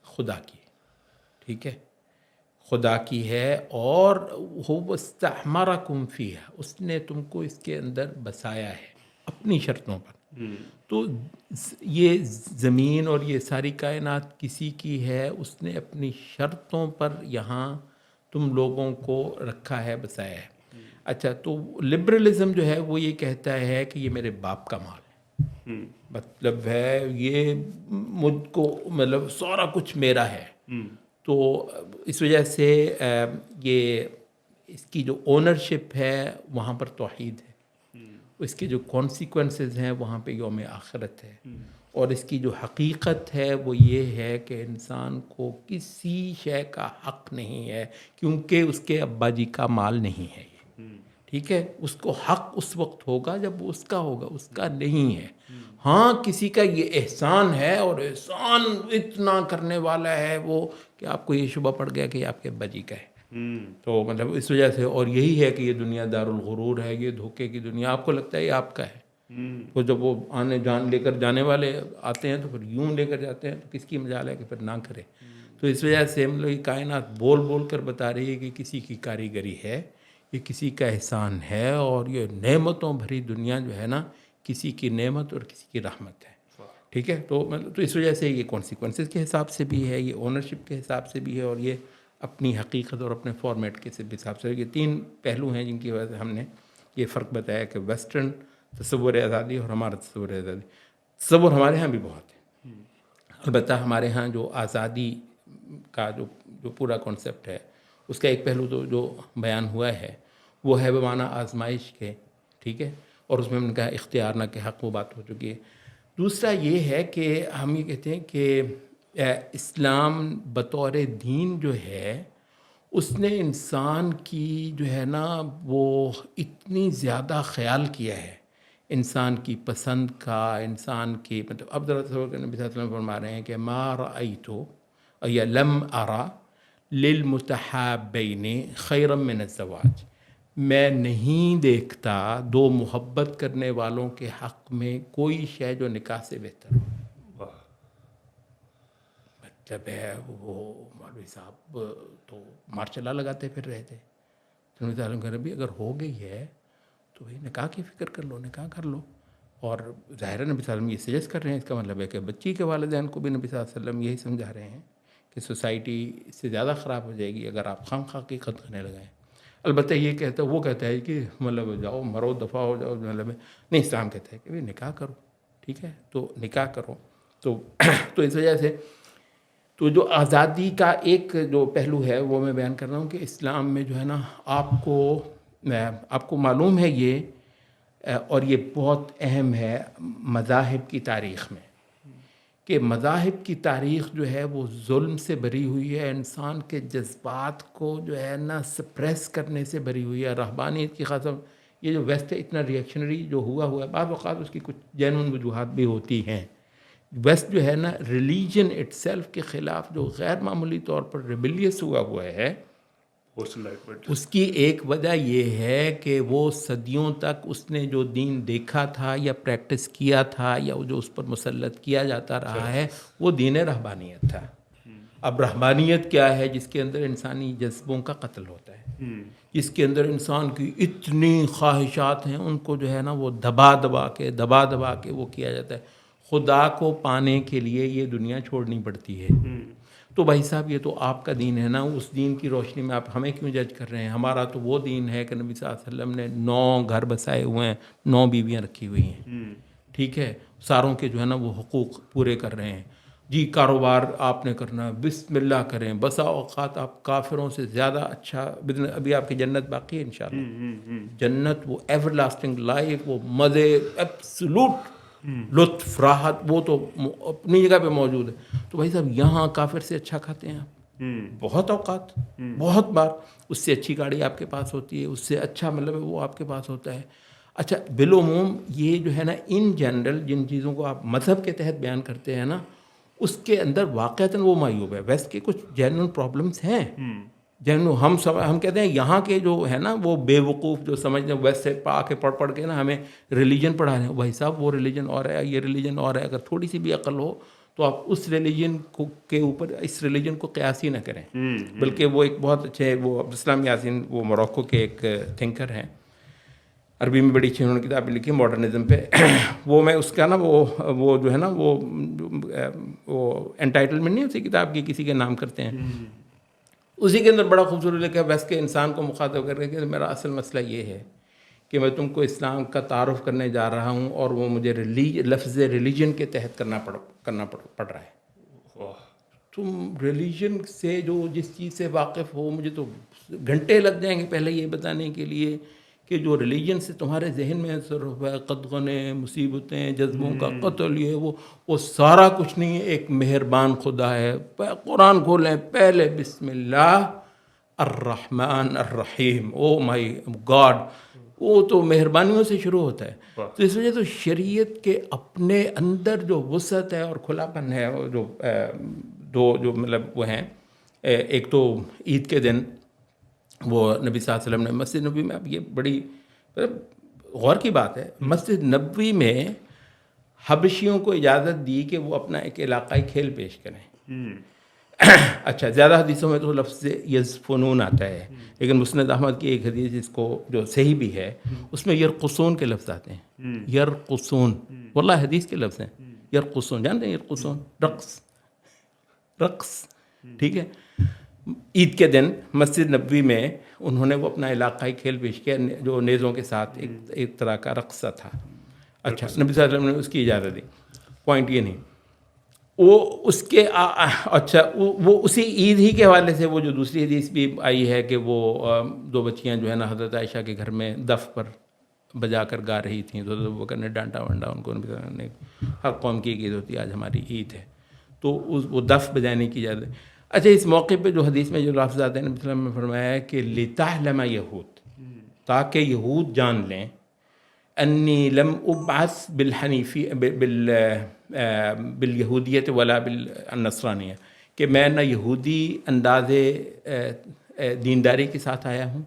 خدا کی، ٹھیک ہے، خدا کی ہے، اور هو استعمرکم فیہا، اس نے تم کو اس کے اندر بسایا ہے اپنی شرطوں پر. تو یہ زمین اور یہ ساری کائنات کسی کی ہے، اس نے اپنی شرطوں پر یہاں تم لوگوں کو رکھا ہے، بسایا ہے. اچھا، تو لبرلزم جو ہے وہ یہ کہتا ہے کہ یہ میرے باپ کا مال ہے، مطلب ہے یہ مجھ کو مطلب سارا کچھ میرا ہے. تو اس وجہ سے یہ اس کی جو اونرشپ ہے وہاں پر توحید ہے، اس کے جو کانسیکوینسز ہیں وہاں پہ یوم آخرت ہے، اور اس کی جو حقیقت ہے وہ یہ ہے کہ انسان کو کسی شے کا حق نہیں ہے، کیونکہ اس کے ابا جی کا مال نہیں ہے یہ، ٹھیک ہے. اس کو حق اس وقت ہوگا جب وہ اس کا ہوگا، اس کا نہیں ہے. ہاں کسی کا یہ احسان ہے، اور احسان اتنا کرنے والا ہے وہ کہ آپ کو یہ شبہ پڑ گیا کہ یہ آپ کے ابا جی کا ہے. تو مطلب اس وجہ سے، اور یہی ہے کہ یہ دنیا دار الغرور ہے، یہ دھوکے کی دنیا، آپ کو لگتا ہے یہ آپ کا ہے. تو جب وہ لے کر جانے والے آتے ہیں تو پھر یوں لے کر جاتے ہیں، تو کس کی مجال ہے کہ پھر نہ کرے. تو اس وجہ سے مطلب یہ کائنات بول بول کر بتا رہی ہے کہ کسی کی کاریگری ہے، یہ کسی کا احسان ہے، اور یہ نعمتوں بھری دنیا جو ہے نا کسی کی نعمت اور کسی کی رحمت ہے، ٹھیک ہے. تو اس وجہ سے یہ کانسیکوینسز کے حساب سے بھی ہے، یہ اونرشپ کے حساب سے بھی ہے، اور یہ اپنی حقیقت اور اپنے فارمیٹ کے حساب سے. یہ تین پہلو ہیں جن کی وجہ سے ہم نے یہ فرق بتایا کہ ویسٹرن تصور آزادی اور ہمارا تصور آزادی. تصور ہمارے ہاں بھی بہت ہے، البتہ ہمارے ہاں جو آزادی کا جو پورا کانسیپٹ ہے اس کا ایک پہلو تو جو بیان ہوا ہے وہ ہے بمعنی آزمائش کے، ٹھیک ہے، اور اس میں ہم نے کہا اختیار نہ کہ حق، وہ بات ہو چکی ہے. دوسرا یہ ہے کہ ہم یہ کہتے ہیں کہ اسلام بطور دین جو ہے اس نے انسان کی جو ہے نا وہ اتنی زیادہ خیال کیا ہے انسان کی پسند کا، انسان کی مطلب اب ذرا تصور کریں، نبی صلی اللہ علیہ وسلم فرما رہے ہیں کہ ما رأیتو یا لم ارا للمتحابین خیرا من الزواج، میں نہیں دیکھتا دو محبت کرنے والوں کے حق میں کوئی شے جو نکاح سے بہتر ہو. مطلب ہے وہ مولوی صاحب تو مارشاء اللہ لگاتے پھر رہے تھے. تو نبی صلی اللہ علیہ وسلم کہہ رہے بھی اگر ہو گئی ہے تو بھائی نکاح کی فکر کر لو، نکاح کر لو. اور ظاہر نبی صلی اللہ علیہ وسلم یہ سجیسٹ کر رہے ہیں، اس کا مطلب ہے کہ بچی کے والدین کو بھی نبی صلی اللہ علیہ وسلم یہی سمجھا رہے ہیں کہ سوسائٹی اس سے زیادہ خراب ہو جائے گی اگر آپ خام خواہ کی قتل کرنے لگائیں. البتہ یہ کہتا ہے، وہ کہتا ہے کہ مطلب جاؤ مرو دفعہ ہو جاؤ، مطلب نہیں، اسلام کہتا ہے کہ نکاح کرو، ٹھیک ہے، تو نکاح کرو. تو اس وجہ سے تو جو آزادی کا ایک جو پہلو ہے وہ میں بیان کر رہا ہوں کہ اسلام میں جو ہے نا آپ کو معلوم ہے یہ، اور یہ بہت اہم ہے مذاہب کی تاریخ میں، کہ مذاہب کی تاریخ جو ہے وہ ظلم سے بھری ہوئی ہے، انسان کے جذبات کو جو ہے نا سپریس کرنے سے بھری ہوئی ہے. رہبانیت کی خاص یہ جو ویسٹ ہے اتنا ریئیکشنری جو ہوا ہے، بعض اوقات اس کی کچھ جینون وجوہات بھی ہوتی ہیں. ویسٹ جو ہے نا ریلیجن اٹ سیلف کے خلاف جو غیر معمولی طور پر ریبیلیس ہوا ہے، اس کی ایک وجہ یہ ہے کہ وہ صدیوں تک اس نے جو دین دیکھا تھا یا پریکٹس کیا تھا یا جو اس پر مسلط کیا جاتا رہا ہے وہ دین رہبانیت تھا. اب رہبانیت کیا ہے؟ جس کے اندر انسانی جذبوں کا قتل ہوتا ہے، جس کے اندر انسان کی اتنی خواہشات ہیں ان کو جو ہے نا وہ دبا دبا کے وہ کیا جاتا ہے. خدا کو پانے کے لیے یہ دنیا چھوڑنی پڑتی ہے. تو بھائی صاحب یہ تو آپ کا دین ہے نا, اس دین کی روشنی میں آپ ہمیں کیوں جج کر رہے ہیں؟ ہمارا تو وہ دین ہے کہ نبی صلی اللہ علیہ وسلم نے 9 گھر بسائے ہوئے ہیں, 9 بیویاں رکھی ہوئی ہیں, ٹھیک ہے, ساروں کے جو ہے نا وہ حقوق پورے کر رہے ہیں. جی کاروبار آپ نے کرنا ہے, بسم اللہ کریں, بسا اوقات آپ کافروں سے زیادہ اچھا بزنس, ابھی آپ کی جنت باقی ہے انشاءاللہ, جنت وہ ایور لاسٹنگ لائف, وہ مزے, ایبسلوٹ لطف راحت, وہ تو اپنی جگہ پہ موجود ہے. تو بھائی صاحب یہاں کافر سے اچھا کھاتے ہیں آپ, بہت اوقات, بہت بار اس سے اچھی گاڑی آپ کے پاس ہوتی ہے, اس سے اچھا مطلب وہ آپ کے پاس ہوتا ہے. اچھا بالعموم یہ جو ہے نا ان جنرل جن چیزوں کو آپ مذہب کے تحت بیان کرتے ہیں نا, اس کے اندر واقعتاً وہ معیوب ہے. ویسٹ کے کچھ جینرل پرابلمس ہیں, ہم کہتے ہیں یہاں کے جو ہے نا وہ بے وقوف جو سمجھتے ہیں ویسٹ سے آ کے پڑھ کے نا ہمیں ریلیجن پڑھا رہے ہیں. بھائی صاحب وہ ریلیجن اور ہے, یہ ریلیجن اور ہے. اگر تھوڑی سی بھی عقل ہو تو آپ اس ریلیجن کے اوپر اس ریلیجن کو قیاس ہی نہ کریں. بلکہ وہ ایک بہت اچھے وہ عبدالسلام یاسین, وہ موروکو کے ایک تھنکر ہیں, عربی میں بڑی اچھی انہوں نے کتاب لکھی ماڈرنزم پہ. وہ میں اس کا نا وہ جو ہے نا وہ انٹائٹلمنٹ نہیں اسی کتاب کی, کسی کے نام کرتے ہیں, اسی کے اندر بڑا خوبصورت لکھا ہے ویسٹ کے انسان کو مخاطب کر کے کہ میرا اصل مسئلہ یہ ہے کہ میں تم کو اسلام کا تعارف کرنے جا رہا ہوں اور وہ مجھے لفظ ریلیجن کے تحت کرنا پڑ رہا ہے. تم ریلیجن سے جو جس چیز سے واقف ہو, مجھے تو گھنٹے لگ جائیں گے پہلے یہ بتانے کے لیے کہ جو ریلیجن سے تمہارے ذہن میں صرف قدغنیں, مصیبتیں, جذبوں کا قتل, یہ وہ سارا کچھ نہیں ہے. ایک مہربان خدا ہے. قرآن کھولیں پہلے بسم اللہ الرحمن الرحیم, او مائی گاڈ, وہ تو مہربانیوں سے شروع ہوتا ہے. تو اس وجہ تو شریعت کے اپنے اندر جو وسعت ہے اور کھلا پن ہے, جو جو مطلب وہ ہیں, ایک تو عید کے دن وہ نبی صلی اللہ علیہ وسلم نے مسجد نبوی میں, اب یہ بڑی غور کی بات ہے, مسجد نبوی میں حبشیوں کو اجازت دی کہ وہ اپنا ایک علاقائی کھیل پیش کریں. اچھا زیادہ حدیثوں میں تو لفظ یزفنون آتا ہے, لیکن مسند احمد کی ایک حدیث جس کو جو صحیح بھی ہے اس میں یرقصون کے لفظ آتے ہیں. یرقصون واللہ حدیث کے لفظ ہیں. یرقصون جانتے ہیں, یرقصون رقص, ٹھیک ہے. عید کے دن مسجد نبوی میں انہوں نے وہ اپنا علاقائی کھیل پیش کیا جو نیزوں کے ساتھ ایک طرح کا رقصہ تھا. اچھا نبی صلی اللہ علیہ وسلم نے اس کی اجازت دی. پوائنٹ یہ نہیں, وہ اس کے اچھا وہ اسی عید ہی کے حوالے سے وہ جو دوسری حدیث بھی آئی ہے کہ وہ 2 بچیاں جو ہے نا حضرت عائشہ کے گھر میں دف پر بجا کر گا رہی تھیں, تو وہ نے ڈانٹا ونڈا ان کو. نبی صلی اللہ علیہ وسلم نے ہر قوم کی عید ہوتی ہے, آج ہماری عید ہے, تو وہ دف بجانے کی اجازت. اچھا اس موقع پہ جو حدیث میں جو لفظ آتے ہیں نبی صلی اللہ علیہ وسلم نے فرمایا ہے کہ لتعلم یہود, تاکہ یہود جان لیں, انی لم ابعث بالیہودیت ولا بالنصرانیہ, کہ میں نہ یہودی انداز دینداری کے ساتھ آیا ہوں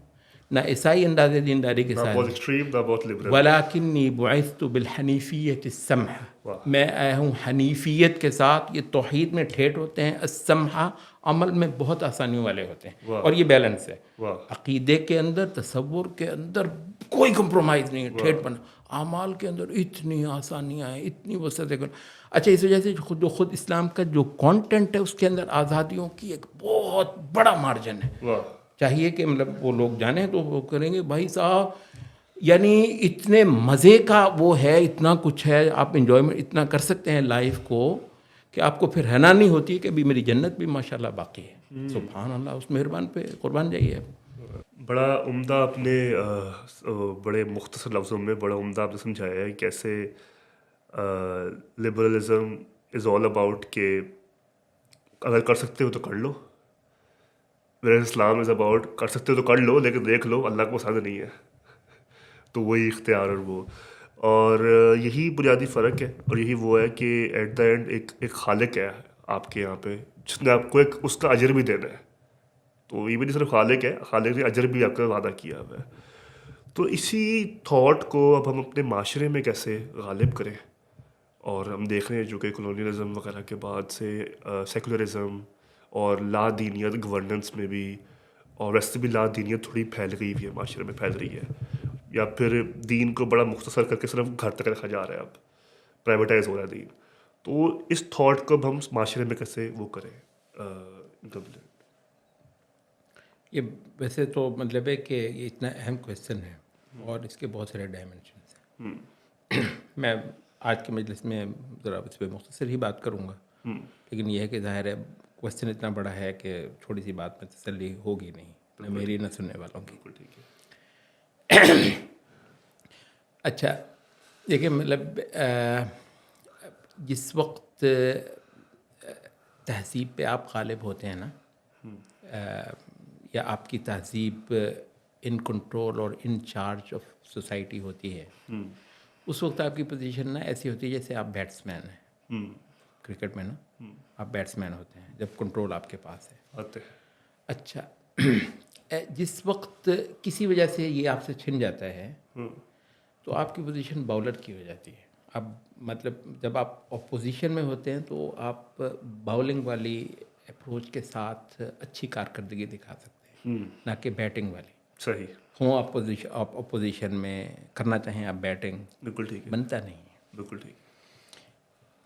نہ عیسائی انداز دینداری کے ساتھ, ولیکنی بعثت بالحنیفیت السمحہ, میں آیا ہوں حنیفیت کے ساتھ. یہ توحید میں ٹھیٹ ہوتے ہیں, السمحہ عمل میں بہت آسانیوں والے ہوتے ہیں, اور یہ بیلنس ہے. عقیدے کے اندر, تصور کے اندر کوئی کمپرومائز نہیں ہے, ٹھیٹ بنا. اعمال کے اندر اتنی آسانیاں ہیں, اتنی وسعت ہے. اچھا اس وجہ سے جو خود اسلام کا جو کانٹینٹ ہے اس کے اندر آزادیوں کی ایک بہت بڑا مارجن ہے. چاہیے کہ مطلب وہ لوگ جانیں تو وہ کریں گے بھائی صاحب, یعنی اتنے مزے کا وہ ہے, اتنا کچھ ہے, آپ انجوائمنٹ اتنا کر سکتے ہیں لائف کو کہ آپ کو پھر حیرانی ہوتی ہے کہ ابھی میری جنت بھی ماشاءاللہ باقی ہے. سبحان اللہ, اس مہربان پہ قربان جائیے. بڑا عمدہ آپ نے بڑے مختصر لفظوں میں بڑا عمدہ آپ نے سمجھایا ہے کیسے لبرلزم از آل اباؤٹ کہ اگر کر سکتے ہو تو کر لو, ویئر اسلام از اباؤٹ کر سکتے ہو تو کر لو لیکن دیکھ لو اللہ کو پسند نہیں ہے, تو وہی اختیار اور وہ, اور یہی بنیادی فرق ہے. اور یہی وہ ہے کہ ایٹ دا اینڈ ایک خالق ہے آپ کے یہاں پہ جس نے آپ کو ایک اس کا اجر بھی دینا ہے. تو یہ بھی نہیں صرف خالق ہے, خالق نے اجر بھی آپ کا وعدہ کیا ہوا ہے. تو اسی تھاٹ کو اب ہم اپنے معاشرے میں کیسے غالب کریں, اور ہم دیکھ رہے ہیں جو کہ کولونیلزم وغیرہ کے بعد سے سیکولرزم اور لا دینیت گورننس میں بھی اور ویسے بھی لا دینیت تھوڑی پھیل گئی ہوئی ہے معاشرے میں، پھیل رہی ہے، یا پھر دین کو بڑا مختصر کر کے صرف گھر تک رکھا جا رہا ہے، اب پرائیویٹائز ہو رہا ہے دین. تو اس تھاٹ کو اب ہم معاشرے میں کیسے وہ کریں implement؟ یہ ویسے تو مطلب ہے کہ یہ اتنا اہم کویشچن ہے اور اس کے بہت سارے ڈائمینشنس ہیں. میں آج کے مجلس میں ذرا اس پہ مختصر ہی بات کروں گا، لیکن یہ ہے کہ ظاہر ہے کویشچن اتنا بڑا ہے کہ تھوڑی سی بات میں تسلی ہوگی نہیں، نہ میری نہ سننے والوں کی. بالکل ٹھیک ہے. اچھا دیکھیں، مطلب جس وقت تہذیب پہ آپ غالب ہوتے ہیں نا، یا آپ کی تہذیب ان کنٹرول اور ان چارج آف سوسائٹی ہوتی ہے، اس وقت آپ کی پوزیشن نا ایسی ہوتی ہے جیسے آپ بیٹس مین ہیں کرکٹ میں نا، آپ بیٹس مین ہوتے ہیں جب کنٹرول آپ کے پاس ہے. آتے ہیں. اچھا جس وقت کسی وجہ سے یہ آپ سے چھن جاتا ہے تو آپ کی پوزیشن باؤلر کی ہو جاتی ہے. اب مطلب جب آپ اپوزیشن میں ہوتے ہیں تو آپ باؤلنگ والی اپروچ کے ساتھ اچھی کارکردگی دکھا سکتے ہیں، نہ کہ بیٹنگ والی. صحیح. ہوں آپ اپوزیشن میں کرنا چاہیں آپ بیٹنگ، بالکل ٹھیک ہے. بنتا نہیں ہے. بالکل ٹھیک.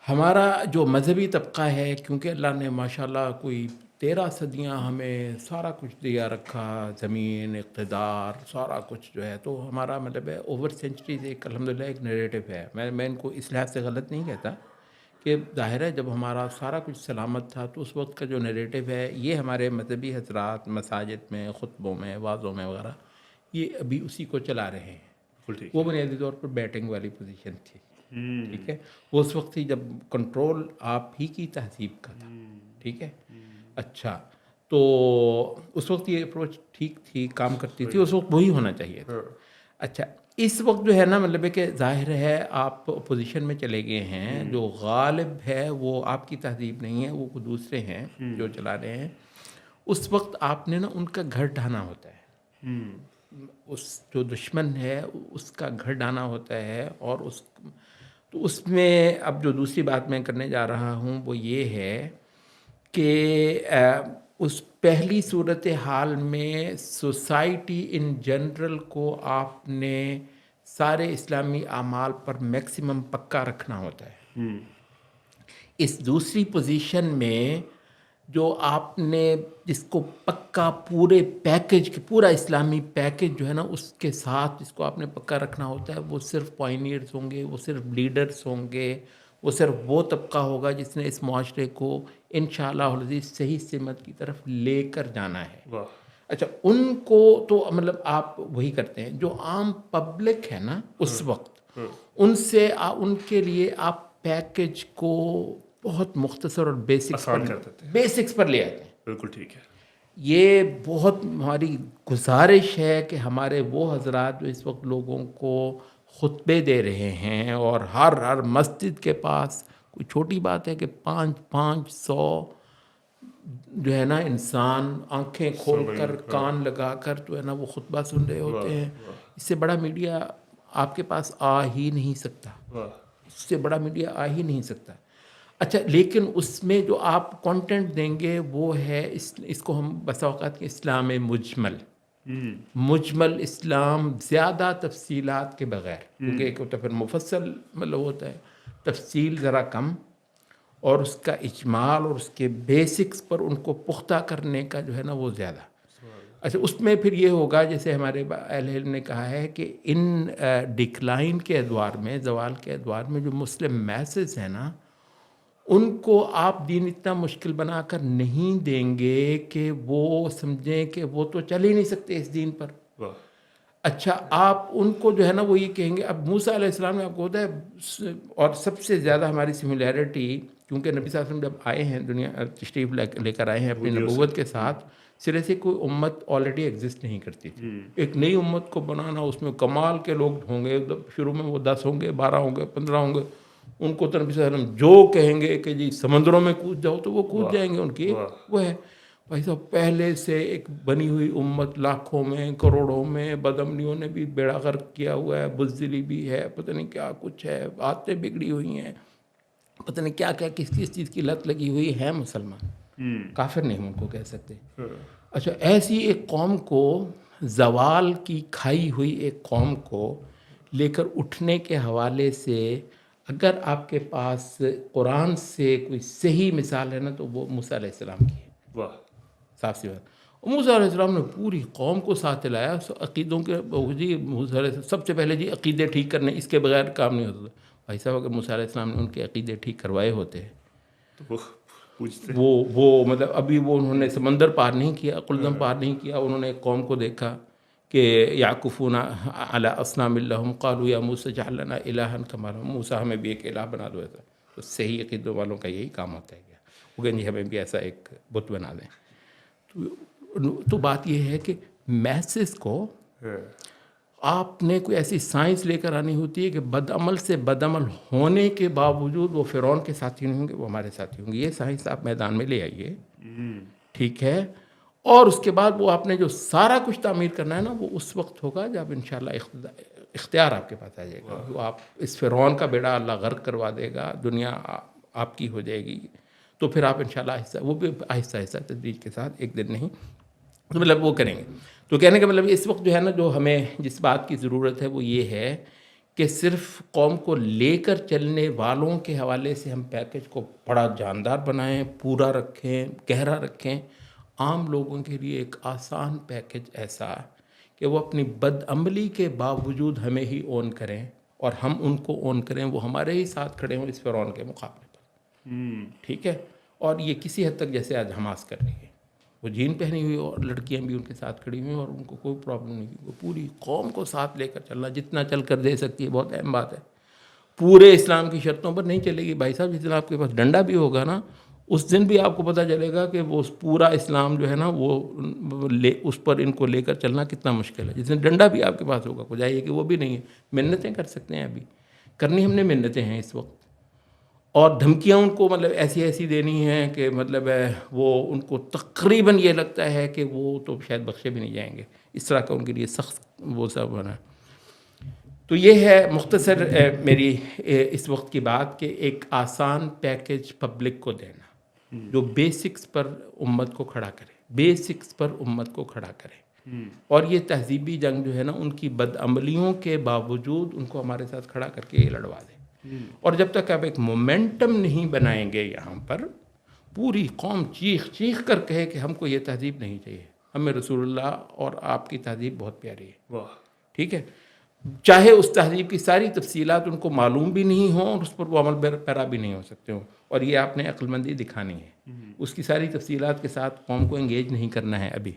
ہمارا جو مذہبی طبقہ ہے، کیونکہ اللہ نے ماشاءاللہ کوئی 13 صدیاں ہمیں سارا کچھ دیا رکھا، زمین، اقتدار، سارا کچھ جو ہے، تو ہمارا مطلب ہے اوور سینچریز ایک الحمدللہ ایک نیریٹو ہے. میں ان کو اس لحاظ سے غلط نہیں کہتا کہ ظاہر ہے جب ہمارا سارا کچھ سلامت تھا تو اس وقت کا جو نیریٹو ہے یہ ہمارے مذہبی حضرات مساجد میں، خطبوں میں، وعظوں میں وغیرہ یہ ابھی اسی کو چلا رہے ہیں. بالکل ٹھیک. وہ بنیادی طور پر بیٹنگ والی پوزیشن تھی. ٹھیک ہے، وہ اس وقت تھی جب کنٹرول آپ ہی کی تہذیب کا تھا. ٹھیک ہے. اچھا تو اس وقت یہ اپروچ ٹھیک تھی، کام کرتی تھی، اس وقت وہی ہونا چاہیے تھا. اچھا اس وقت جو ہے نا مطلب ہے کہ ظاہر ہے آپ اپوزیشن میں چلے گئے ہیں، جو غالب ہے وہ آپ کی تہذیب نہیں ہے، وہ دوسرے ہیں جو چلا رہے ہیں. اس وقت آپ نے نا ان کا گھر ڈھانا ہوتا ہے، اس جو دشمن ہے اس کا گھر ڈھانا ہوتا ہے. اور تو اس میں اب جو دوسری بات میں کرنے جا رہا ہوں وہ یہ ہے کہ اس پہلی صورت حال میں سوسائٹی ان جنرل کو آپ نے سارے اسلامی اعمال پر میکسیمم پکا رکھنا ہوتا ہے. اس دوسری پوزیشن میں جو آپ نے جس کو پکا پورے پیکج، پورا اسلامی پیکج جو ہے نا اس کے ساتھ جس کو آپ نے پکا رکھنا ہوتا ہے، وہ صرف پائنیئرز ہوں گے، وہ صرف لیڈرز ہوں گے، وہ صرف وہ طبقہ ہوگا جس نے اس معاشرے کو انشاءاللہ العزیز صحیح سمت کی طرف لے کر جانا ہے. واہ. اچھا ان کو تو مطلب آپ وہی کرتے ہیں. جو عام پبلک ہے نا اس وقت ان سے ان کے لیے آپ پیکج کو بہت مختصر اور بیسکس پر لے آتے ہیں. بالکل ٹھیک ہے. یہ بہت ہماری گزارش ہے کہ ہمارے وہ حضرات جو اس وقت لوگوں کو خطبے دے رہے ہیں اور ہر مسجد کے پاس کوئی چھوٹی بات ہے کہ 500 جو ہے نا انسان آنکھیں کھول کر کان لگا کر جو ہے نا وہ خطبہ سن رہے ہوتے ہیں. اس سے بڑا میڈیا آپ کے پاس آ ہی نہیں سکتا، اس سے بڑا میڈیا آ ہی نہیں سکتا. اچھا لیکن اس میں جو آپ کانٹینٹ دیں گے وہ ہے اس کو ہم بسا اوقات کے اسلام مجمل اسلام، زیادہ تفصیلات کے بغیر، کیونکہ ایک ہوتا ہے پھر مفصل مطلب ہوتا ہے، تفصیل ذرا کم اور اس کا اجمال اور اس کے بیسکس پر ان کو پختہ کرنے کا جو ہے نا وہ زیادہ. اچھا اس میں پھر یہ ہوگا جیسے ہمارے اہل علم نے کہا ہے کہ ان ڈکلائن کے ادوار میں، زوال کے ادوار میں جو مسلم میسز ہیں نا ان کو آپ دین اتنا مشکل بنا کر نہیں دیں گے کہ وہ سمجھیں کہ وہ تو چل ہی نہیں سکتے اس دین پر. اچھا آپ ان کو جو ہے نا وہ یہ کہیں گے. اب موسیٰ علیہ السلام میں آپ کو ہوتا ہے، اور سب سے زیادہ ہماری سملیرٹی کیونکہ نبی صلی اللہ علیہ وسلم جب آئے ہیں دنیا تشریف لے کر آئے ہیں اپنی نبوت کے ساتھ، سرے سے کوئی امت آلریڈی ایگزسٹ نہیں کرتی تھی. ایک نئی امت کو بنانا، اس میں کمال کے لوگ ہوں گے، شروع میں وہ 10 ہوں گے، 12 ہوں گے، 15 ہوں گے. ان کو تو نبی صلی اللہ علیہ وسلم جو کہیں گے کہ جی سمندروں میں کود جاؤ تو وہ کود جائیں گے. ان کی وہ ہے بھائی صاحب پہلے سے ایک بنی ہوئی امت، لاکھوں میں کروڑوں میں بدامنیوں نے بھی بیڑا غرق کیا ہوا ہے، بزدلی بھی ہے، پتہ نہیں کیا کچھ ہے، عادتیں بگڑی ہوئی ہیں، پتہ نہیں کیا کیا کس چیز کی لت لگی ہوئی ہے. مسلمان کافر نہیں ہم ان کو کہہ سکتے. اچھا، ایسی ایک قوم کو، زوال کی کھائی ہوئی ایک قوم کو لے کر اٹھنے کے حوالے سے اگر آپ کے پاس قرآن سے کوئی صحیح مثال ہے نا تو وہ موسیٰ علیہ السلام کی ہے. واہ. صاف سی بات. موسیٰ علیہ السلام نے پوری قوم کو ساتھ لایا عقیدوں کے. جی موسیٰ علیہ السلام سب سے پہلے جی عقیدے ٹھیک کرنے، اس کے بغیر کام نہیں ہوتا تھا. بھائی صاحب اگر موسیٰ علیہ السلام نے ان کے عقیدے ٹھیک کروائے ہوتے، تو وہ پوچھتے وہ مطلب ابھی وہ انہوں نے سمندر پار نہیں کیا، قلزم پار نہیں کیا. انہوں نے ایک قوم کو دیکھا کہ یعکفون علی اصنام لہم قالوا یا موسیٰ اجعل لنا الہا کما لہم، موسیٰ ہمیں بھی ایک الہ بنا دو. ایسا تو صحیح عقیدوں والوں کا یہی کام ہوتا ہے. کیا وہ کہیں جی ہمیں بھی ایسا ایک بت بنا دیں. تو بات یہ ہے کہ میسز کو آپ نے کوئی ایسی سائنس لے کر آنی ہوتی ہے کہ بد عمل سے بد عمل ہونے کے باوجود وہ فرعون کے ساتھی نہیں ہوں گے، وہ ہمارے ساتھی ہوں گے. یہ سائنس آپ میدان میں لے آئیے، ٹھیک ہے. اور اس کے بعد وہ آپ نے جو سارا کچھ تعمیر کرنا ہے نا، وہ اس وقت ہوگا جب انشاءاللہ اختیار آپ کے پاس آ جائے گا. وہ آپ اس فرعون کا بیڑا اللہ غرق کروا دے گا، دنیا آپ کی ہو جائے گی. تو پھر آپ انشاءاللہ وہ بھی آہستہ آہستہ تدریج کے ساتھ، ایک دن نہیں، تو مطلب وہ کریں گے. تو کہنے کا مطلب اس وقت جو ہے نا، جو ہمیں جس بات کی ضرورت ہے وہ یہ ہے کہ صرف قوم کو لے کر چلنے والوں کے حوالے سے ہم پیکج کو بڑا جاندار بنائیں، پورا رکھیں، گہرا رکھیں. عام لوگوں کے لیے ایک آسان پیکج ایسا کہ وہ اپنی بد عملی کے باوجود ہمیں ہی اون کریں اور ہم ان کو اون کریں، وہ ہمارے ہی ساتھ کھڑے ہوں اس فرعون کے مقابلے پر. ٹھیک ہے. اور یہ کسی حد تک جیسے آج حماس کر رہی ہے، وہ جین پہنی ہوئی اور لڑکیاں بھی ان کے ساتھ کھڑی ہوئی ہیں اور ان کو کوئی پرابلم نہیں. وہ پوری قوم کو ساتھ لے کر چلنا، جتنا چل کر دے سکتی ہے، بہت اہم بات ہے. پورے اسلام کی شرطوں پر نہیں چلے گی بھائی صاحب. جس دن آپ کے پاس ڈنڈا بھی ہوگا نا، اس دن بھی آپ کو پتہ چلے گا کہ وہ پورا اسلام جو ہے نا، وہ اس پر ان کو لے کر چلنا کتنا مشکل ہے. جس دن ڈنڈا بھی آپ کے پاس ہوگا، کو جائیے کہ وہ بھی نہیں ہے. منتیں کر سکتے ہیں، ابھی کرنی ہم نے منتیں ہیں اس وقت. اور دھمکیاں ان کو مطلب ایسی دینی ہیں کہ مطلب وہ ان کو تقریباً یہ لگتا ہے کہ وہ تو شاید بخشے بھی نہیں جائیں گے. اس طرح کا ان کے لیے سخت وہ سب بنا. تو یہ ہے مختصر میری اس وقت کی بات کہ ایک آسان پیکج پبلک کو دینا جو بیسکس پر امت کو کھڑا کرے، بیسکس پر امت کو کھڑا کرے. اور یہ تہذیبی جنگ جو ہے نا، ان کی بد عملیوں کے باوجود ان کو ہمارے ساتھ کھڑا کر کے یہ لڑوا دے. اور جب تک آپ ایک مومنٹم نہیں بنائیں گے یہاں پر، پوری قوم چیخ چیخ کر کہے کہ ہم کو یہ تہذیب نہیں چاہیے، ہمیں رسول اللہ اور آپ کی تہذیب بہت پیاری ہے. ٹھیک ہے. چاہے اس تہذیب کی ساری تفصیلات ان کو معلوم بھی نہیں ہوں اور اس پر وہ عمل پیرا بھی نہیں ہو سکتے ہوں، اور یہ آپ نے عقل مندی دکھانی ہے. اس کی ساری تفصیلات کے ساتھ قوم کو انگیج نہیں کرنا ہے ابھی.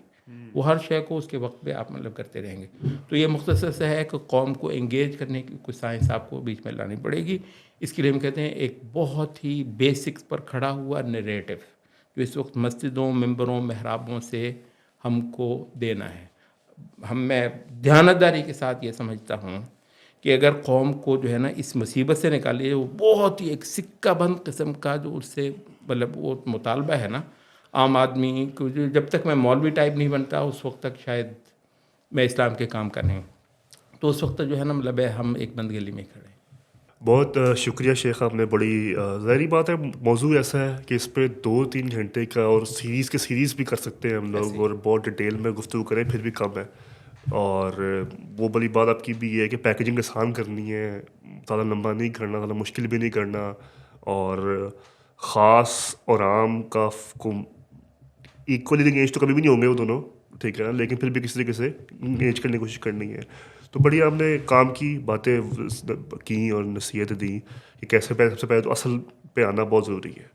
وہ ہر شے کو اس کے وقت پہ آپ مطلب کرتے رہیں گے. تو یہ مختصر سے ہے کہ قوم کو انگیج کرنے کی کچھ سائنس آپ کو بیچ میں لانی پڑے گی. اس کے لیے ہم کہتے ہیں ایک بہت ہی بیسکس پر کھڑا ہوا نیریٹو جو اس وقت مسجدوں، ممبروں، محرابوں سے ہم کو دینا ہے. میں دیانتداری کے ساتھ یہ سمجھتا ہوں کہ اگر قوم کو جو ہے نا اس مصیبت سے نکالیے، وہ بہت ہی ایک سکہ بند قسم کا جو اس سے مطلب وہ مطالبہ ہے نا عام آدمی کو، جب تک میں مولوی ٹائپ نہیں بنتا اس وقت تک شاید میں اسلام کے کام کا نہیں. تو اس وقت جو ہے نا مطلب ہم ایک بند گلی میں کھڑے ہیں. بہت شکریہ شیخ. آپ نے بڑی ظاہری بات ہے، موضوع ایسا ہے کہ اس پہ 2-3 گھنٹے کا اور سیریز بھی کر سکتے ہیں ہم لوگ، اور بہت ڈیٹیل میں گفتگو کریں پھر بھی کم ہے. اور وہ بڑی بات آپ کی بھی یہ ہے کہ پیکیجنگ آسان کرنی ہے، زیادہ لمبا نہیں کرنا، زیادہ مشکل بھی نہیں کرنا، اور خاص اور عام کا ایکولی انگیج تو کبھی بھی نہیں ہوں گے وہ دونوں، ٹھیک ہے نا، لیکن پھر بھی کسی طریقے سے انگیج کرنے کی کوشش کرنی ہے. تو بڑی آپ نے کام کی باتیں کی اور نصیحت دی کہ کیسے سب سے پہلے تو اصل پہ آنا بہت ضروری ہے.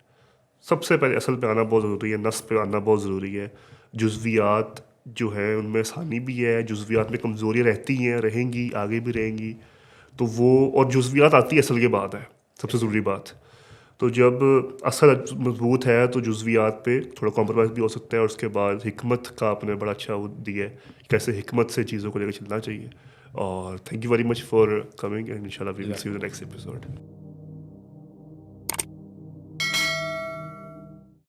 سب سے پہلے اصل پہ آنا بہت ضروری ہے، نص پہ آنا بہت ضروری ہے. جزویات جو ہیں ان میں آسانی بھی ہے، جزویات میں کمزوریاں رہتی ہیں، رہیں گی، آگے بھی رہیں گی. تو وہ اور جزویات آتی ہے اصل کے بعد ہے سب سے ضروری بات. تو جب اصل مضبوط ہے تو جزویات پہ تھوڑا کمپرومائز بھی ہو سکتا ہے. اور اس کے بعد حکمت کا آپ نے بڑا اچھا وہ دیا ہے، کیسے حکمت سے چیزوں کو لے کے چلنا چاہیے. اور thank you very much for coming, and ان شاء اللہ we will see you in the next episode.